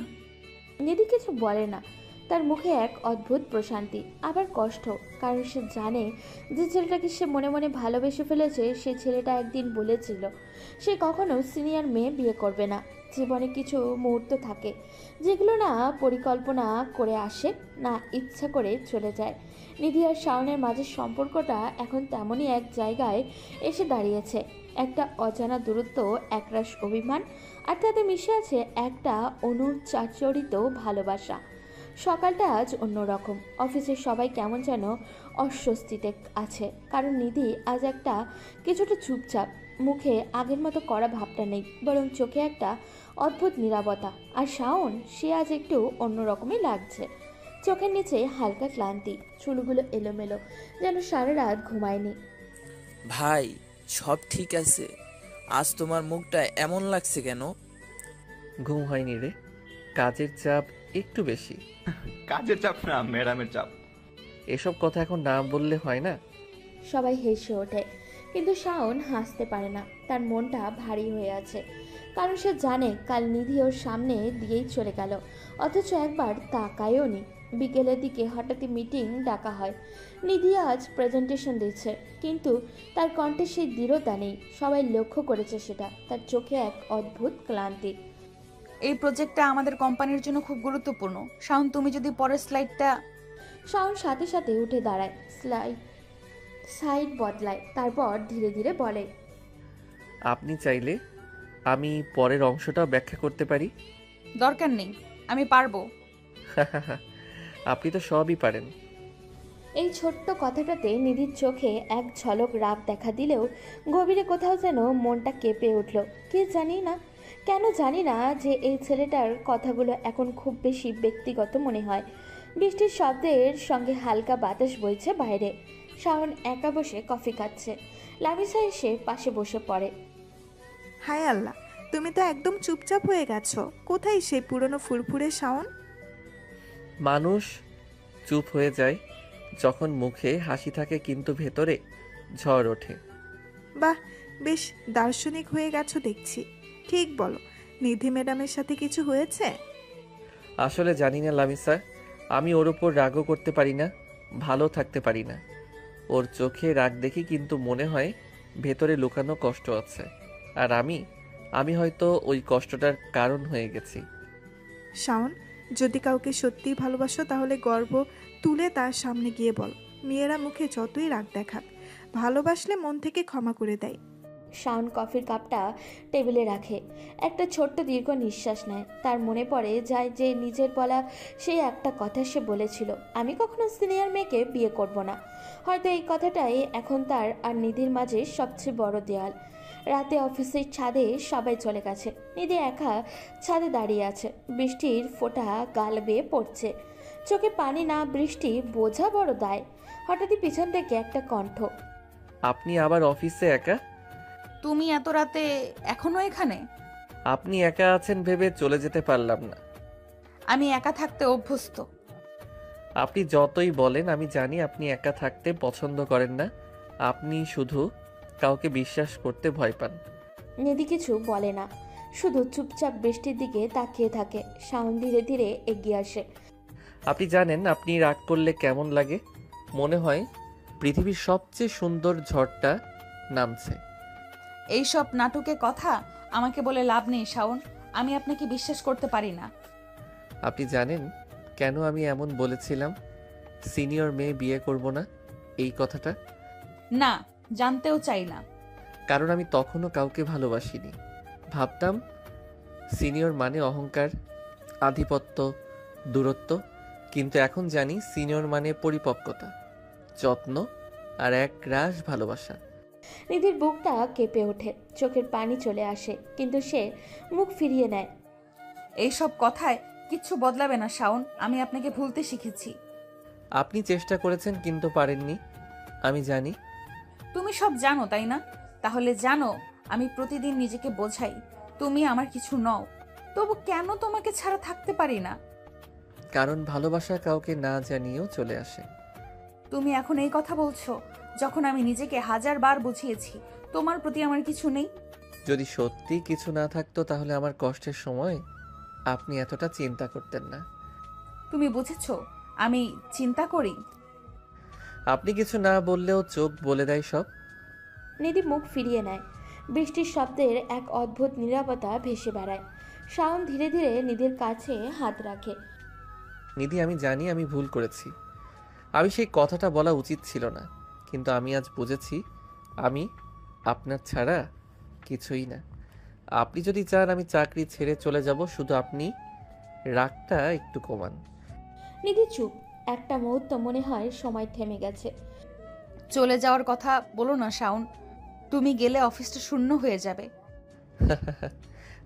[SPEAKER 3] নিধি কিছু বলে না, তার মুখে এক অদ্ভুত প্রশান্তি, আবার কষ্ট, কারণ সে জানে যে ছেলেটাকে সে মনে মনে ভালোবেসে ফেলেছে, সে ছেলেটা একদিন বলেছিল সে কখনো সিনিয়র মেয়ে বিয়ে করবে না। জীবনে কিছু মুহূর্ত থাকে যেগুলো না পরিকল্পনা করে আসে, না ইচ্ছা করে চলে যায়। নিধি আর শাওনের মাঝের সম্পর্কটা এখন তেমনই এক জায়গায় এসে দাঁড়িয়েছে। একটা অজানা দূরত্ব, একরাশ অভিমান, আর তাতে মিশে আছে একটা অনুচাচরিত ভালোবাসা। সকালটা আজ অন্যরকম। অফিসের সবাই কেমন যেন অস্বস্তিতে আছে, কারণ নিধি আজ একটা কিছুটা চুপচাপ। মুখে আগের মতো কড়া ভাবটা নেই, বরং চোখে একটা অদ্ভুত নীরবতা। আর শাওন, সে আজ একটু অন্যরকমই লাগছে। চোখের নিচে হালকা ক্লান্তি, চুলগুলো এলোমেলো, যেন সারা রাত ঘুমায়নি।
[SPEAKER 10] ভাই, সব ঠিক আছে? আজ তোমার মুখটা এমন লাগছে কেন?
[SPEAKER 1] ঘুম হয়নি রে, কাজের চাপ একটু বেশি।
[SPEAKER 13] কাজের চাপ না, ম্যাডামের চাপ।
[SPEAKER 1] এসব কথা এখন না বললে হয় না?
[SPEAKER 3] সবাই হেসে ওঠে, কিন্তু শাওন হাসতে পারে না। তার মনটা ভারী হয়ে আছে, কারণ সে জানে কাল নিধি ওর সামনে দিয়েই চলে গেল, অথচ একবার তাকায়ও নি। বিকেলের দিকে হঠাৎই মিটিং ডাকা হয়। নিধি আজ প্রেজেন্টেশন দিচ্ছে, কিন্তু তার কণ্ঠে সেই দৃঢ়তা নেই। সবাই লক্ষ্য করেছে সেটা, তার চোখে এক অদ্ভুত ক্লান্তি।
[SPEAKER 2] এই প্রজেক্টটা আমাদের কোম্পানির জন্য খুব গুরুত্বপূর্ণ। শাওন, তুমি যদি পরের স্লাইডটা।
[SPEAKER 3] শাওন সাথে সাথে উঠে দাঁড়ায়, সাইড বদলায়, তারপর ধীরে ধীরে বলে,
[SPEAKER 1] আপনি চাইলে আমি পরের অংশটাও ব্যাখ্যা করতে পারি।
[SPEAKER 2] দরকার নেই, আমি পারবো।
[SPEAKER 1] আপনি তো সবই পারেন।
[SPEAKER 3] এই ছোট্ট কথাটাতে নিধির চোখে এক ঝলক রাগ দেখা দিলেও গভীরে কোথাও যেন মনটা কেঁপে উঠল। কে জানি না কেন, জানি না যে এই ছেলেটার কথাগুলো এখন খুব বেশি ব্যক্তিগত মনে হয়। বৃষ্টির শব্দের সঙ্গে হালকা বাতাস বইছে বাইরে। শাওন একা বসে কফি খাচ্ছে। লামিসা এসে পাশে বসে পড়ে।
[SPEAKER 8] হায় আল্লাহ, তুমি তো একদম চুপচাপ হয়ে গেছো। কোথায় সেই পুরনো ফুরফুরে শাওন?
[SPEAKER 1] মানুষ চুপ হয়ে যায় যখন মুখে হাসি থাকে কিন্তু ভেতরে ঝড় ওঠে।
[SPEAKER 8] বাহ, বেশ দার্শনিক হয়ে গেছো দেখছি। ঠিক বলো, নিধি ম্যাডামের সাথে কিছু হয়েছে?
[SPEAKER 1] আসলে জানি না লামিসা, আমি ওর ওপর রাগও করতে পারি না, ভালো থাকতে পারি না। ওর চোখে রাগ দেখি কিন্তু মনে হয় ভেতরে লুকানো কষ্ট আছে, আর আমি হয়তো ওই কষ্টটার কারণ হয়ে গেছি।
[SPEAKER 8] শাওন, যদি কাউকে সত্যিই ভালোবাসো তাহলে গর্ব তুলে তার সামনে গিয়ে বল। মেয়েরা মুখে যতই রাগ দেখাক, ভালোবাসলে মন থেকে ক্ষমা করে দেয়।
[SPEAKER 3] শাওন কফির কাপটা টেবিলে রাখে, একটা ছোট্ট দীর্ঘ নিঃশ্বাস নেয়। তার মনে পড়ে যায় যে নিজের বলা সেই একটা কথা সে বলেছিল, আমি কখনো সিনিয়র মেয়েকে বিয়ে করব না। হয়তো এই কথাটাই এখন তার আর নিধির মাঝে সবচেয়ে বড় দেয়াল। রাতে অফিসের ছাদে সবাই চলে গেছে, নিধি একা ছাদে দাঁড়িয়ে আছে। বৃষ্টির ফোঁটা গাল বেয়ে পড়ছে, চোখে পানি না বৃষ্টি বোঝা বড় দায়। হঠাৎই পিছন থেকে একটা কণ্ঠ,
[SPEAKER 1] আপনি আবার অফিসে একা?
[SPEAKER 2] তুমি এত রাতে এখনো এখানে?
[SPEAKER 1] আপনি একা আছেন ভেবে চলে যেতে পারলাম না।
[SPEAKER 2] আমি একা থাকতে অভ্যস্ত।
[SPEAKER 1] আপনি যতই বলেন আমি জানি আপনি একা থাকতে পছন্দ করেন না, আপনি শুধু কাউকে বিশ্বাস করতে ভয় পান।
[SPEAKER 3] নিধি কিছু বলে না, শুধু চুপচাপ বৃষ্টির দিকে তাকিয়ে থাকে। শাওন ধীরে ধীরে এগিয়ে আসে।
[SPEAKER 1] আপনি জানেন আপনি রাগ করলে কেমন লাগে? মনে হয় পৃথিবীর সবচেয়ে সুন্দর ঝড়টা নামছে।
[SPEAKER 2] এইসব নাটকে কথা আমাকে বলে লাভ নেই শাওন, আমি আপনাকে বিশ্বাস করতে পারি না।
[SPEAKER 1] আপনি জানেন কেন আমি এমন বলেছিলাম সিনিয়র মেয়ে বিয়ে করব না এই কথাটা?
[SPEAKER 2] না, জানতেও চাই না।
[SPEAKER 1] কারণ আমি তখনও কাউকে ভালোবাসিনি। ভাবতাম সিনিয়র মানে অহংকার, আধিপত্য, দূরত্ব। কিন্তু এখন জানি সিনিয়র মানে পরিপক্কতা, যত্ন আর এক রাশ ভালোবাসা।
[SPEAKER 3] নিধির বুকটা কেঁপে ওঠে, চোখের পানি চলে আসে, কিন্তু সে মুখ ফিরিয়ে নেয়।
[SPEAKER 2] এইসব কথায় কিচ্ছু বদলাবে না শাওন, আমি আপনাকে ভুলতে শিখেছি।
[SPEAKER 1] আপনি চেষ্টা করেছেন কিন্তু পারেননি, আমি জানি।
[SPEAKER 2] তুমি সব জানো তাই না? তাহলে জানো আমি প্রতিদিন নিজেকে বোঝাই তুমি আমার কিছু নও, তবু কেন তোমাকে ছাড়া থাকতে পারি না?
[SPEAKER 1] কারণ ভালোবাসা কাউকে না জানিয়েও চলে আসে।
[SPEAKER 2] তুমি এখন এই কথা বলছো যখন আমি নিজেকে 1000 বার বুঝিয়েছি তোমার প্রতি আমার কিছু নেই।
[SPEAKER 1] যদি সত্যি কিছু না থাকতো তাহলে আমার কষ্টের সময় আপনি এতটা চিন্তা করতেন না।
[SPEAKER 2] তুমি বুঝেছো আমি চিন্তা করি?
[SPEAKER 1] আপনি কিছু না বললেও চোখ বলে দেয় সব।
[SPEAKER 3] নিধি মুখ ফিরিয়ে নেয়। বৃষ্টির শব্দের এক অদ্ভুত নীরবতা ভেসে বেড়ায়। শাওন ধীরে ধীরে নিধির কাছে হাত রাখে।
[SPEAKER 1] নিধি, আমি জানি আমি ভুল করেছি, আমি সেই কথাটা বলা উচিত ছিল না, কিন্তু আমি আজ বুঝেছি আমি আপনার ছাড়া কিছুই না। আপনি যদি চান আমি চাকরি ছেড়ে চলে যাব, শুধু আপনি রাগটা একটু কমান।
[SPEAKER 3] নিধি চুপ। একটা মুহূর্ত মনে হয় সময় থেমে গেছে।
[SPEAKER 2] চলে যাওয়ার কথা বলো না শাওন, তুমি গেলে অফিসটা শূন্য হয়ে যাবে।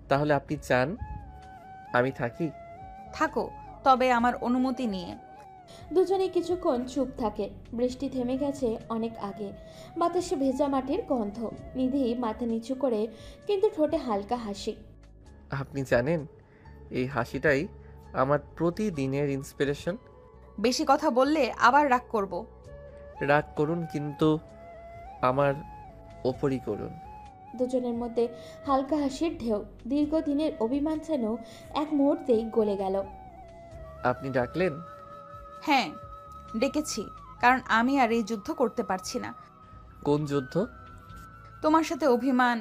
[SPEAKER 1] তাহলে আপনি চান আমি থাকি?
[SPEAKER 2] থাকো, তবে আমার অনুমতি নিয়ে।
[SPEAKER 3] দুজনে কিছুক্ষণ চুপ থাকে। বৃষ্টি থেমে গেছে অনেক আগে। বাতাসে ভেজা মাটির গন্ধ। নিধি মাথা নিচু করে, কিন্তু ঠোঁটে হালকা হাসি।
[SPEAKER 1] আপনি জানেন এই হাসিটাই আমার প্রতিদিনের ইন্সপিরেশন।
[SPEAKER 2] বেশি কথা বললে আবার রাগ করব।
[SPEAKER 1] রাগ করুন, কিন্তু আমার ওপরই করুন।
[SPEAKER 3] দুজনের মধ্যে হালকা হাসির ঢেউ। দীর্ঘদিনের অভিমান যেন এক মুহূর্তেই গলে গেল।
[SPEAKER 1] আপনি ডাকলেন?
[SPEAKER 2] হ্যাঁ, ডেকেছি, কারণ আমি আর এই যুদ্ধ করতে পারছি না।
[SPEAKER 1] কোন যুদ্ধ?
[SPEAKER 2] তোমার সাথে অভিমান,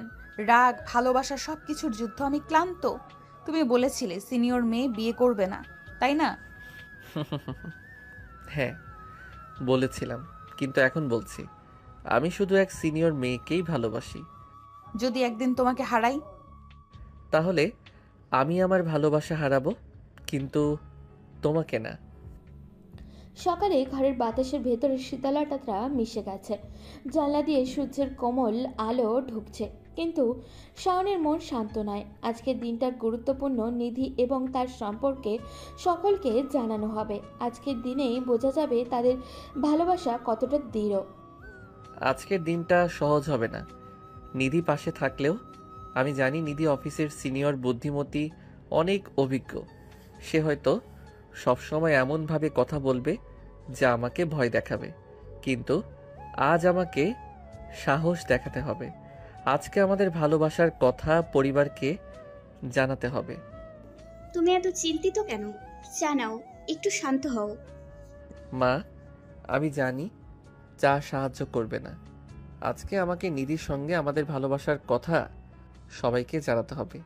[SPEAKER 2] রাগ, ভালোবাসা সবকিছুর যুদ্ধ। আমি ক্লান্ত। তুমি বলেছিলে সিনিয়র মেয়ে বিয়ে করবে না, তাই না?
[SPEAKER 1] হ্যাঁ বলেছিলাম, কিন্তু এখন বলছি আমি শুধু এক সিনিয়র মেয়েকেই ভালোবাসি।
[SPEAKER 2] যদি একদিন তোমাকে হারাই?
[SPEAKER 1] তাহলে আমি আমার ভালোবাসা হারাবো, কিন্তু তোমাকে না।
[SPEAKER 3] সকালে ঘরের বাতাসের ভেতরে শীতলতাটা মিশে গেছে। জানলা দিয়ে সূর্যের কোমল আলো ঢুকছে, কিন্তু শাওনের মন শান্ত নয়। আজকের দিনটা গুরুত্বপূর্ণ। নিধি এবং তার সম্পর্কে সকলকে জানানো হবে। আজকের দিনেই বোঝা যাবে তাদের ভালোবাসা কতটা দৃঢ়।
[SPEAKER 1] আজকের দিনটা সহজ হবে না নিধি পাশে থাকলেও। আমি জানি নিধি অফিসের সিনিয়র বুদ্ধিমতী, অনেক অভিজ্ঞ। সে হয়তো সবসময় এমনভাবে কথা বলবে যা আমাকে ভয় দেখাবে, কিন্তু আজ আমাকে সাহস দেখাতে হবে। আজকে আমাদের ভালোবাসার কথা পরিবারকে জানাতে হবে।
[SPEAKER 14] তুমি এত চিন্তিত কেন? জানাও, একটু শান্ত হও।
[SPEAKER 1] মা, আমি জানি যা সাহায্য করবে না। আজকে আমাকে নিধির সঙ্গে আমাদের ভালোবাসার কথা সবাইকে জানাতে হবে।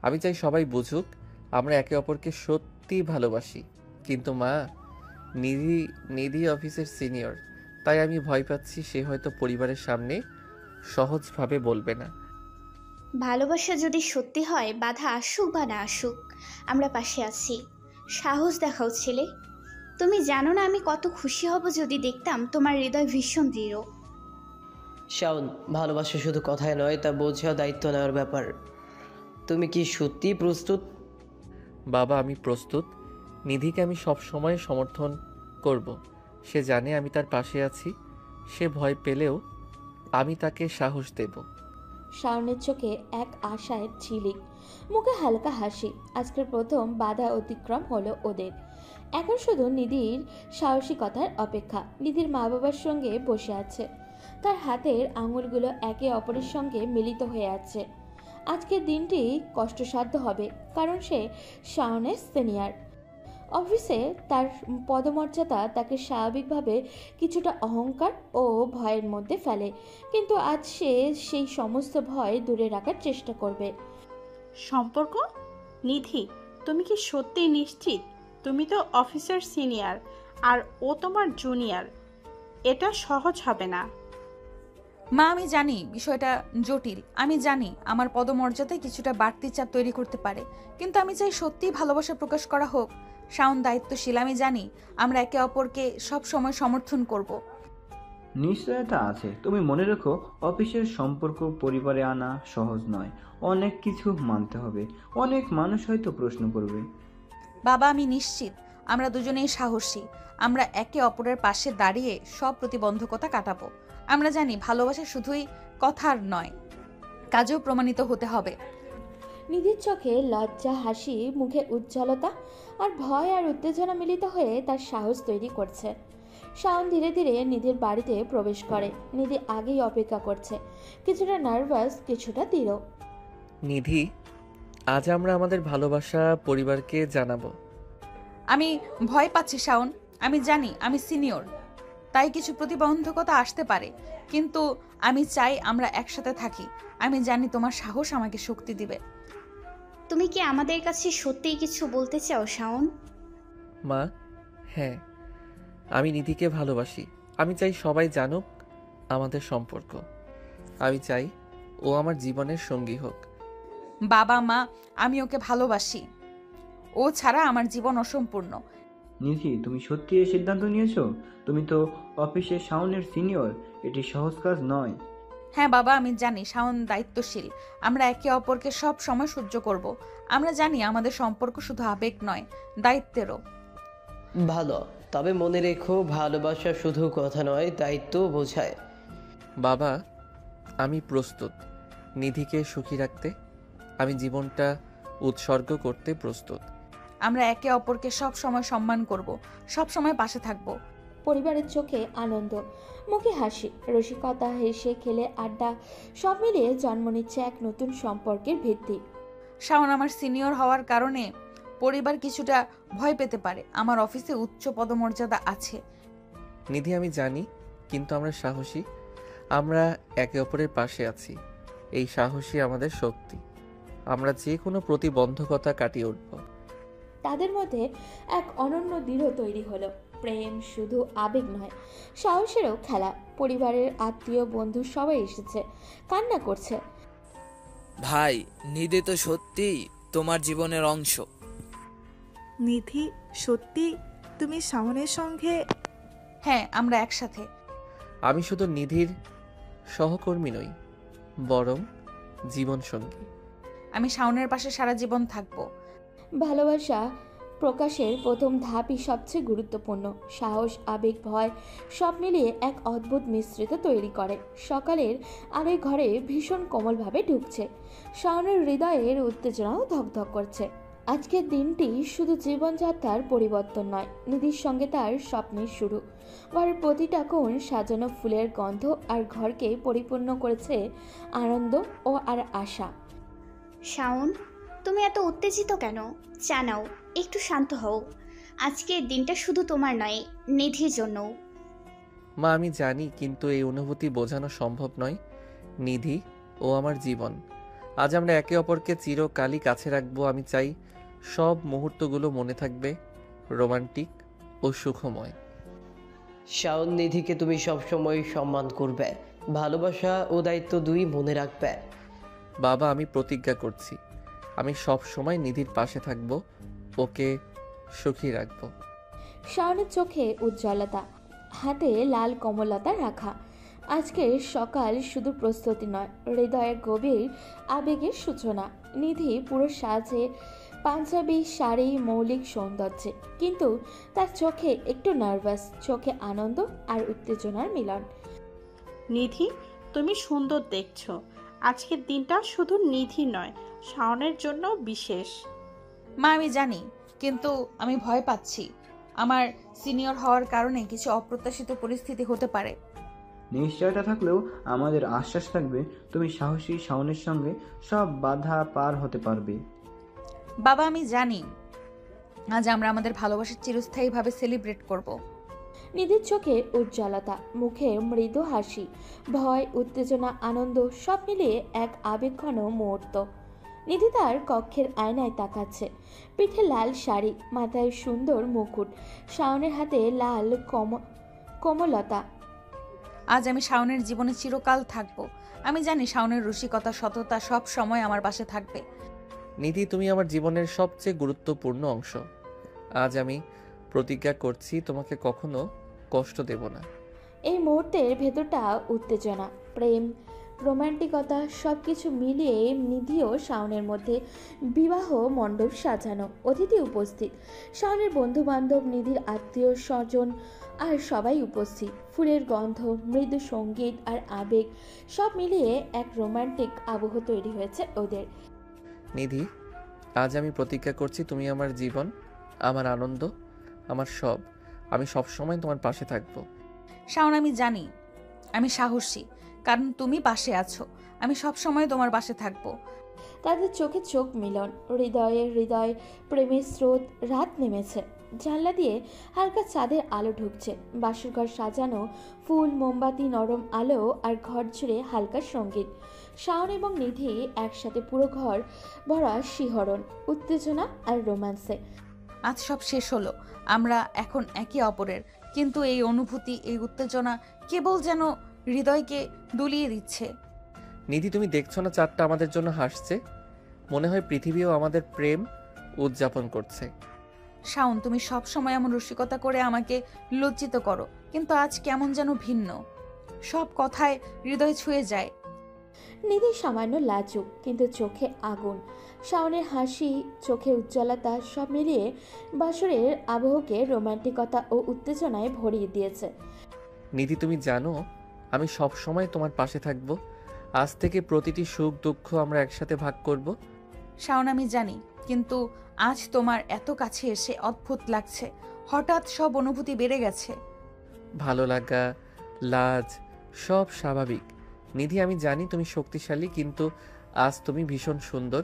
[SPEAKER 1] আমি চাই সবাই বুঝুক আমরা একে অপরকে সত্যি ভালোবাসি। কিন্তু মা, নিধি অফিসের সিনিয়র, তাই আমি ভয় পাচ্ছি সে হয়তো পরিবারের সামনে সহজভাবে বলবে না।
[SPEAKER 14] ভালোবাসা যদি সত্যি হয়, বাধা আসুক বা না আসুক, আমরা পাশে আছি। সাহস দেখাও ছেলে। তুমি জানো না আমি কত খুশি হব যদি দেখতাম তোমার হৃদয় ভীষণ দৃঢ়।
[SPEAKER 15] শাওন, ভালোবাসা শুধু কথায় নয়, তা বোঝা দায়িত্ব নেওয়ার ব্যাপার। তুমি কি সত্যি প্রস্তুত?
[SPEAKER 1] বাবা, আমি প্রস্তুত। নিধিকে আমি সব সময় সমর্থন করব। সে জানে আমি তার পাশে আছি। সে ভয় পেলেও আমি তাকে সাহস দেব।
[SPEAKER 3] শাওনের চোখে এক আশায় ঝিলিক, মুখে হালকা হাসি। আজকের প্রথম বাধা অতিক্রম হলো ওদের। এখন শুধু নিধির সাহসিকতার অপেক্ষা। নিধির মা বাবার সঙ্গে বসে আছে, তার হাতের আঙুলগুলো একে অপরের সঙ্গে মিলিত হয়ে আছে। আজকের দিনটি কষ্টসাধ্য হবে, কারণ সে শাওনের সিনিয়র। অফিসে তার পদমর্যাদা তাকে স্বাভাবিকভাবে কিছুটা অহংকার ও ভয়ের মধ্যে ফেলে, কিন্তু আজ সে সেই সমস্ত ভয় দূরে রাখার চেষ্টা করবে।
[SPEAKER 11] সম্পর্ক? নিধি, তুমি কি সত্যি নিশ্চিত? তুমি তো অফিসার সিনিয়র আর ও তোমার জুনিয়র। এটা সহজ হবে না।
[SPEAKER 2] মা, আমি জানি বিষয়টা জটিল। আমি জানি আমার পদমর্যাদায় কিছুটা বাড়তি চাপ তৈরি করতে পারে, কিন্তু আমি চাই সত্যিই ভালোবাসা প্রকাশ করা হোক। শাওন দায়িত্বশীল, আমি জানি আমরা একে অপরকে সব সময় সমর্থন করব।
[SPEAKER 12] নিশ্চয়তা আছে। তুমি মনে রেখো, অফিসের সম্পর্ক পরিবারে আনা সহজ নয়। অনেক কিছু মানতে হবে। অনেক মানুষ হয়তো প্রশ্ন করবে।
[SPEAKER 2] বাবা, আমি নিশ্চিত আমরা দুজনেই সাহসী। আমরা একে অপরের পাশে দাঁড়িয়ে সব প্রতিবন্ধকতা কাটাবো। আমরা জানি ভালোবাসা শুধুই কথার নয়, কাজেও প্রমাণিত হতে হবে।
[SPEAKER 3] নিধির চোখে লজ্জা, হাসি, মুখে উজ্জ্বলতা আর ভয় আর উত্তেজনা মিলিত হয়ে তার সাহস তৈরি করছে। শাওন ধীরে ধীরে নিধির বাড়িতে প্রবেশ করে। নিধি আগেই অপেক্ষা করছে, কিছুটা নার্ভাস, কিছুটা দৃঢ়।
[SPEAKER 1] নিধি, আজ আমরা আমাদের ভালোবাসা পরিবারকে জানাবো।
[SPEAKER 2] আমি ভয় পাচ্ছি শাওন। আমি জানি আমি সিনিয়র, তাই কিছু প্রতিবন্ধকতা আসতে পারে, কিন্তু আমি চাই আমরা একসাথে থাকি। আমি জানি তোমার সাহস আমাকে শক্তি দিবে।
[SPEAKER 14] তুমি কি আমাদের কাছে সত্যিই কিছু বলতে চাও শাওন?
[SPEAKER 1] মা, হ্যাঁ, আমি নিধিকে ভালোবাসি। আমি চাই সবাই জানুক আমাদের সম্পর্ক। আমি চাই ও আমার জীবনের সঙ্গী হোক।
[SPEAKER 2] বাবা, মা, আমি ওকে ভালোবাসি। ও ছাড়া আমার জীবন অসম্পূর্ণ।
[SPEAKER 12] নিধি, তুমি সত্যি এই সিদ্ধান্ত নিয়েছো? তুমি তো অফিসে শাওনের সিনিয়র। এটি সহজ কাজ নয়।
[SPEAKER 2] হ্যাঁ বাবা, আমি জানি শাওন দায়িত্বশীল। আমরা একে অপরকে সব সময় সহ্য করব। আমরা জানি আমাদের সম্পর্ক শুধু আবেগ নয়, দায়িত্বেরও।
[SPEAKER 15] ভালো, তবে মনে রেখো, ভালোবাসা শুধু কথা নয়, দায়িত্ব বোঝায়।
[SPEAKER 1] বাবা, আমি প্রস্তুত নিধিকে সুখী রাখতে। আমি জীবনটা উৎসর্গ করতে প্রস্তুত।
[SPEAKER 2] আমরা একে অপরকে সব সময় সম্মান করব, সব সময় পাশে থাকব।
[SPEAKER 3] পরিবারের চোখে আনন্দ, মুখে হাসি, রসিকতা, হেসে খেলে আড্ডা, সব মিলিয়ে জন্ম নিচ্ছে এক নতুন সম্পর্কের ভিত্তি।
[SPEAKER 2] শাওন আমার সিনিয়র হওয়ার কারণে পরিবার কিছুটা ভয় পেতে পারে। আমার অফিসে উচ্চ পদমর্যাদা আছে।
[SPEAKER 1] নিধি, আমি জানি, কিন্তু আমরা সাহসী। আমরা একে অপরের পাশে আছি। এই সাহসী আমাদের শক্তি। আমরা যে কোনো প্রতিবন্ধকতা কাটিয়ে উঠব।
[SPEAKER 3] তাদের মধ্যে এক অনন্য দৃঢ় তৈরি হলো। প্রেম শুধু আবেগ নয়, সাহসেরও খেলা। পরিবারের আত্মীয়, বন্ধু সবাই এসেছে, কান্না করছে।
[SPEAKER 10] ভাই, নিধি তো সত্যিই তোমার জীবনের অংশ।
[SPEAKER 8] নিধি, সত্যি তুমি শাওনের সঙ্গে?
[SPEAKER 2] হ্যাঁ, আমরা একসাথে।
[SPEAKER 1] আমি শুধু নিধির সহকর্মী নই, বরং জীবনসঙ্গী।
[SPEAKER 2] আমি শাওনের পাশে সারা জীবন থাকবো।
[SPEAKER 3] ভালোবাসা প্রকাশের প্রথম ধাপই সবচেয়ে গুরুত্বপূর্ণ। সাহস, আবেগ, ভয় সব মিলিয়ে এক অদ্ভুত মিশ্রিত তৈরি করে। সকালের আগে ঘরে ভীষণ কোমলভাবে ঢুকছে। শাওনের হৃদয়ের উত্তেজনাও ধকধক করছে। আজকের দিনটি শুধু জীবনযাত্রার পরিবর্তন নয়, নিধির সঙ্গে তার স্বপ্নের শুরু। ঘরের প্রতিটা কোণ সাজানো ফুলের গন্ধ আর ঘরকে পরিপূর্ণ করেছে আনন্দ ও আর আশা।
[SPEAKER 14] শাওন, তুমি এত উত্তেজিত কেন? জানাও, একটু শান্ত হও। আজকের দিনটা শুধু তোমার নয়, নিধির জন্যও।
[SPEAKER 1] মা আমি জানি, কিন্তু এই অনুভূতি বোঝানো সম্ভব নয়। নিধি ও আমার জীবন। আজ আমরা একে অপরকে চিরকালই কাছে রাখবো। আমি চাই সব মুহূর্তগুলো মনে থাকবে, রোমান্টিক ও সুখময়।
[SPEAKER 15] শাওন, নিধিকে তুমি সবসময় সম্মান করবে, ভালোবাসা ও দায়িত্ব দুই মনে রাখবে।
[SPEAKER 1] বাবা আমি প্রতিজ্ঞা করছি, আমি সব সময় নিধির পাশে থাকব, ওকে সুখী রাখবো।
[SPEAKER 3] শাওনের চোখে উজ্জ্বলতা, হাতে লাল কমলতা রাখা। আজকের সকাল শুধু প্রস্তুতি নয়, হৃদয়ের গভীর আবেগের সূচনা। নিধি পুরো সাজে, পাঞ্জাবি শাড়ি, মৌলিক সৌন্দর্যে, কিন্তু তার চোখে একটু নার্ভাস, চোখে আনন্দ আর উত্তেজনার মিলন।
[SPEAKER 11] নিধি, তুমি সুন্দর দেখছো। আজকের দিনটা শুধু নিধি নয়, শাওনের জন্য বিশেষ।
[SPEAKER 2] মা আমি জানি, কিন্তু আমি ভয় পাচ্ছি। আমার সিনিয়র হওয়ার কারণে কিছু অপ্রত্যাশিত পরিস্থিতি হতে পারে।
[SPEAKER 12] নিশ্চয়তা থাকলেও আমাদের আশ্বাস থাকবে তুমি সাহসী শাওনের সঙ্গে সব বাধা পার হতে পারবে।
[SPEAKER 2] বাবা আমি জানি, আজ আমরা আমাদের ভালোবাসার চিরস্থায়ীভাবে সেলিব্রেট করব।
[SPEAKER 3] নিধির চোখে উজ্জ্বলতা, মুখে মৃদু হাসি, ভয়, উত্তেজনা, আনন্দ সব মিলিয়ে এক আবেগঘন মুহূর্ত। নিধি তার কক্ষের আয়নায় তাকাচ্ছে। পিঠে লাল শাড়ি, মাথায় সুন্দর মুকুট, শাওনের হাতে লাল কোমলতা।
[SPEAKER 2] আজ আমি শাওনের জীবনে চিরকাল থাকবো। আমি জানি শাওনের রসিকতা, সততা সব সময় আমার পাশে থাকবে।
[SPEAKER 1] নিধি তুমি আমার জীবনের সবচেয়ে গুরুত্বপূর্ণ অংশ। আজ আমি প্রতিজ্ঞা করছি তোমাকে কখনো কষ্ট দেব না।
[SPEAKER 3] এই মুহূর্তের ভেতরটা উত্তেজনা, প্রেম, রোমান্টিকতা সব কিছু মিলিয়ে নিধি ও শাওনের মধ্যে বিবাহ মণ্ডপ সাজানো। অতিথি উপস্থিত, শাওনের বন্ধু বান্ধব, নিধির আত্মীয় স্বজন আর সবাই উপস্থিত। ফুলের গন্ধ, মৃদু সঙ্গীত আর আবেগ সব মিলিয়ে এক রোমান্টিক আবহ তৈরি হয়েছে ওদের।
[SPEAKER 1] নিধি আজ আমি প্রতিজ্ঞা করছি তুমি আমার জীবন, আমার আনন্দ, আমার সব। আমি সব সময় তোমার পাশে থাকবো।
[SPEAKER 2] শাওন আমি জানি আমি সাহসী, কারণ তুমি পাশে আছো। আমি সব সময় তোমার পাশে থাকবো।
[SPEAKER 3] তাদের চোখে চোখ মিলন, হৃদয়ে হৃদয়, প্রেমের স্রোত। রাত নেমেছে, জানলা দিয়ে হালকা চাঁদের আলো ঢুকছে। বাসরঘর সাজানো, ফুল, মোমবাতি, নরম আলো আর ঘর জুড়ে হালকা সঙ্গীত। শাওন এবং নিধি একসাথে, পুরো ঘর ভরা শিহরণ, উত্তেজনা আর রোম্যান্সে।
[SPEAKER 2] আজ সব শেষ হলো, আমরা এখন একে অপরের, কিন্তু এই অনুভূতি, এই উত্তেজনা কেবল যেন হৃদয়কে দুলিয়ে দিচ্ছে।
[SPEAKER 1] নিধি তুমি দেখছো না চাঁদটা আমাদের জন্য হাসছে? মনে হয় পৃথিবীও আমাদের প্রেম উদযাপন করছে।
[SPEAKER 2] শাওন তুমি সব সময় এমন রসিকতা করে আমাকে লজ্জিত করো, কিন্তু আজ কেমন যেন ভিন্ন। সব কথায় হৃদয় ছুঁয়ে যায়।
[SPEAKER 3] নিধি সামান্য লাজুক, কিন্তু চোখে আগুন। শাওনের হাসি, চোখে উজ্জ্বলতা সব মিলিয়ে বাসরের আবহকে রোমান্টিকতা ও উত্তেজনায় ভরিয়ে দিয়েছে।
[SPEAKER 1] নিধি তুমি জানো আমি সব সময় তোমার পাশে থাকবো। আজ থেকে প্রতিটি সুখ দুঃখ আমরা একসাথে ভাগ করব।
[SPEAKER 2] শাওন আমি জানি, কিন্তু আজ তোমার এত কাছে এসে অদ্ভুত লাগছে। হঠাৎ সব অনুভূতি বেড়ে গেছে।
[SPEAKER 1] ভালো লাগা, লাজ সব স্বাভাবিক। নিধি আমি জানি তুমি শক্তিশালী, কিন্তু আজ তুমি ভীষণ সুন্দর,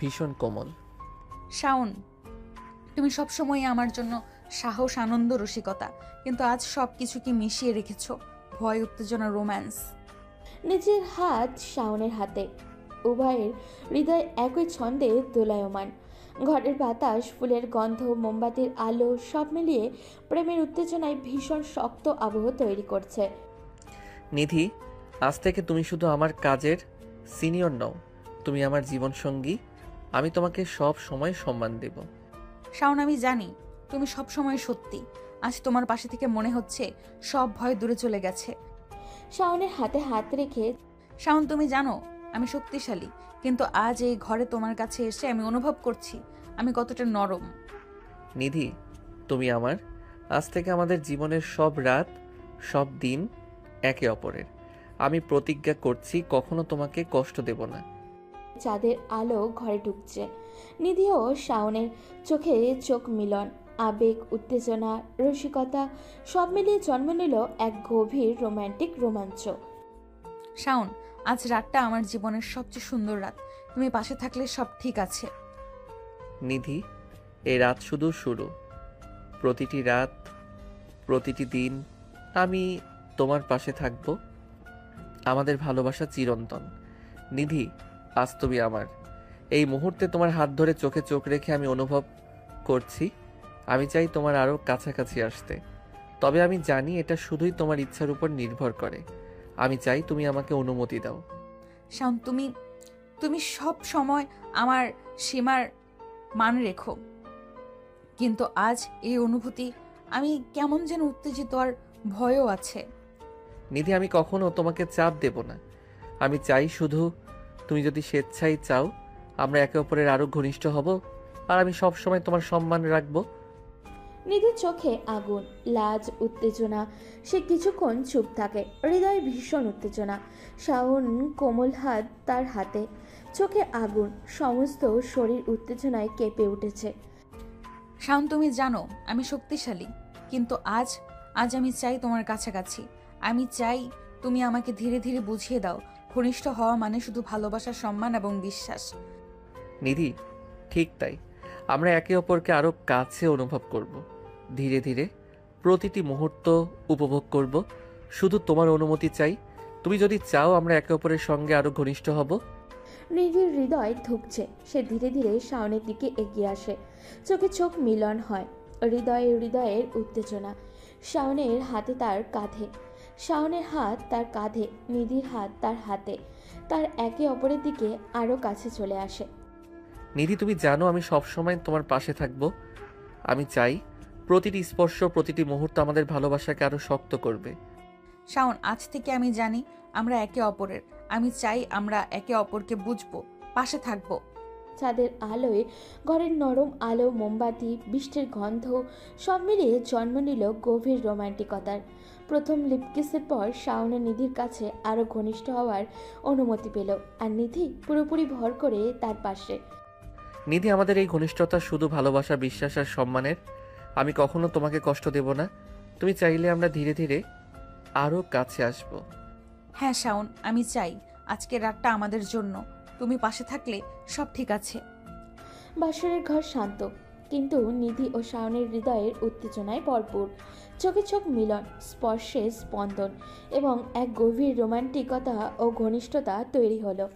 [SPEAKER 1] ভীষণ কোমল।
[SPEAKER 2] শাওন তুমি সবসময় আমার জন্য সাহস, আনন্দ, রসিকতা, কিন্তু আজ সব কিছু কি মিশিয়ে রেখেছ? ভয়, উত্তেজনা, রোম্যান্স।
[SPEAKER 3] নিজের হাত শাওনের হাতে, উভয়ের হৃদয় একই ছন্দে দোলায়মান। ঘরের বাতাস, ফুলের গন্ধ, মোমবাতির আলো সব মিলিয়ে প্রেমের উত্তেজনায় ভীষণ শক্ত আবহ তৈরি করছে।
[SPEAKER 1] নিধি আজ থেকে তুমি শুধু আমার কাজের সিনিয়র নও, তুমি আমার জীবন সঙ্গী। আমি তোমাকে সব সময় সম্মান দেব।
[SPEAKER 2] শাওন আমি জানি তুমি সব সময় সত্যি। আজ তোমার পাশে থেকে মনে হচ্ছে সব ভয় দূরে চলে গেছে।
[SPEAKER 3] শাওনের হাতে হাত রেখে,
[SPEAKER 2] শাওন তুমি জানো আমি শক্তিশালী, কিন্তু আজ এই ঘরে তোমার কাছে এসে আমি অনুভব করছি আমি কতটা নরম।
[SPEAKER 1] নিধি তুমি আমার, আজ থেকে আমাদের জীবনের সব রাত, সব দিন একে অপরের। আমি প্রতিজ্ঞা করছি কখনো তোমাকে কষ্ট দেব না।
[SPEAKER 3] চাঁদের আলো ঘরে ঢুকছে। নিধি ও শাওনের চোখে চোখ মিলন, আবেগ, উত্তেজনা, রসিকতা সব মিলিয়ে জন্ম নিল এক গভীর রোমান্টিক রোমাঞ্চ।
[SPEAKER 2] শাওন, আজ রাতটা আমার জীবনের সবচেয়ে সুন্দর রাত। তুমি পাশে থাকলে সব ঠিক আছে।
[SPEAKER 1] নিধি, এই রাত শুধু শুরু। প্রতিটি রাত, প্রতিটি দিন আমি তোমার পাশে থাকব। আমাদের ভালোবাসা চিরন্তন। নিধি, আজ তুমি আমার। এই মুহূর্তে তোমার হাত ধরে চোখে চোখ রেখে আমি অনুভব করছি আমি চাই তোমার আরও কাছাকাছি আসতে। তবে আমি জানি এটা শুধুই তোমার ইচ্ছার উপর নির্ভর করে। আমি চাই তুমি আমাকে অনুমতি দাও।
[SPEAKER 2] শাওন, তুমি সব সময় আমার সীমার মান রেখো, কিন্তু আজ এই অনুভূতি, আমি কেমন যেন উত্তেজিত আর ভয়ও আছে।
[SPEAKER 1] নিধি, আমি কখনো তোমাকে চাপ দেব না। আমি চাই শুধু তুমি যদি স্বেচ্ছায় চাও আমরা একে অপরের আরও ঘনিষ্ঠ হব, আর আমি সব সময় তোমার সম্মান রাখবো।
[SPEAKER 3] নিধির চোখে আগুন, লাজ, উত্তেজনা। সে কিছুক্ষণ চুপ থাকে, হৃদয়ে ভীষণ উত্তেজনা। শাওন কোমল হাত তার হাতে, চোখে আগুন, সমস্ত শরীর উত্তেজনায় কেঁপে উঠেছে।
[SPEAKER 2] শাওন, তুমি জানো আমি শক্তিশালী, কিন্তু আজ আমি চাই তোমার কাছাকাছি। আমি চাই তুমি আমাকে ধীরে ধীরে বুঝিয়ে দাও ঘনিষ্ঠ হওয়া মানে শুধু ভালোবাসা, সম্মান এবং বিশ্বাস।
[SPEAKER 1] নিধি, ঠিক তাই। আমরা একে অপরকে আরও কাছে অনুভব করব, ধীরে ধীরে প্রতিটি মুহূর্ত উপভোগ করব। শুধু তোমার অনুমতি চাই। তুমি যদি চাও আমরা একে অপরের সঙ্গে আরও ঘনিষ্ঠ হব।
[SPEAKER 3] নিধির হৃদয় ধুকছে। সে ধীরে ধীরে শাওনের দিকে এগিয়ে আসে, চোখে চোখ মিলন হয়, হৃদয়ের উত্তেজনা। শাওনের হাতে তার কাঁধে, শাওনের হাত তার কাঁধে, নিধির হাত তার হাতে, তার একে অপরের দিকে আরও কাছে চলে আসে।
[SPEAKER 1] নিধি, তুমি জানো আমি সবসময় তোমার পাশে থাকব। আমি চাই প্রতিটি স্পর্শ, প্রতিটি মুহূর্ত আমাদের ভালোবাসাকে আরও শক্ত করবে।
[SPEAKER 2] শাওন, আজ থেকে আমি জানি আমরা একে অপরের। আমি চাই আমরা একে অপরকে বুঝবো, পাশে থাকবো।
[SPEAKER 3] চাঁদের আলোয় ঘরের নরম আলো, মোমবাতি, বৃষ্টির গন্ধ সব মিলিয়ে জন্ম নিল গভীর রোমান্টিকতার। প্রথম লিপকিসের পর শাওনের নিধির কাছে আরও ঘনিষ্ঠ হওয়ার অনুমতি পেল, আর নিধি পুরোপুরি ভর করে তার পাশে।
[SPEAKER 1] নিধি, আমাদের এই ঘনিষ্ঠতা শুধু ভালোবাসা, বিশ্বাস আর সম্মানের। আমি কখনো তোমাকে কষ্ট দেব না। তুমি চাইলে আমরা ধীরে ধীরে আরও কাছে আসব।
[SPEAKER 2] হ্যাঁ শাওন, আমি চাই আজকের রাতটা আমাদের জন্য। তুমি পাশে থাকলে সব ঠিক আছে।
[SPEAKER 3] বাসরের ঘর শান্ত, কিন্তু নিধি ও শাওনের হৃদয়ের উত্তেজনায় ভরপুর। চোখে চোখ মিলন, স্পর্শে স্পন্দন এবং এক গভীর রোমান্টিকতা ও ঘনিষ্ঠতা তৈরি হলো।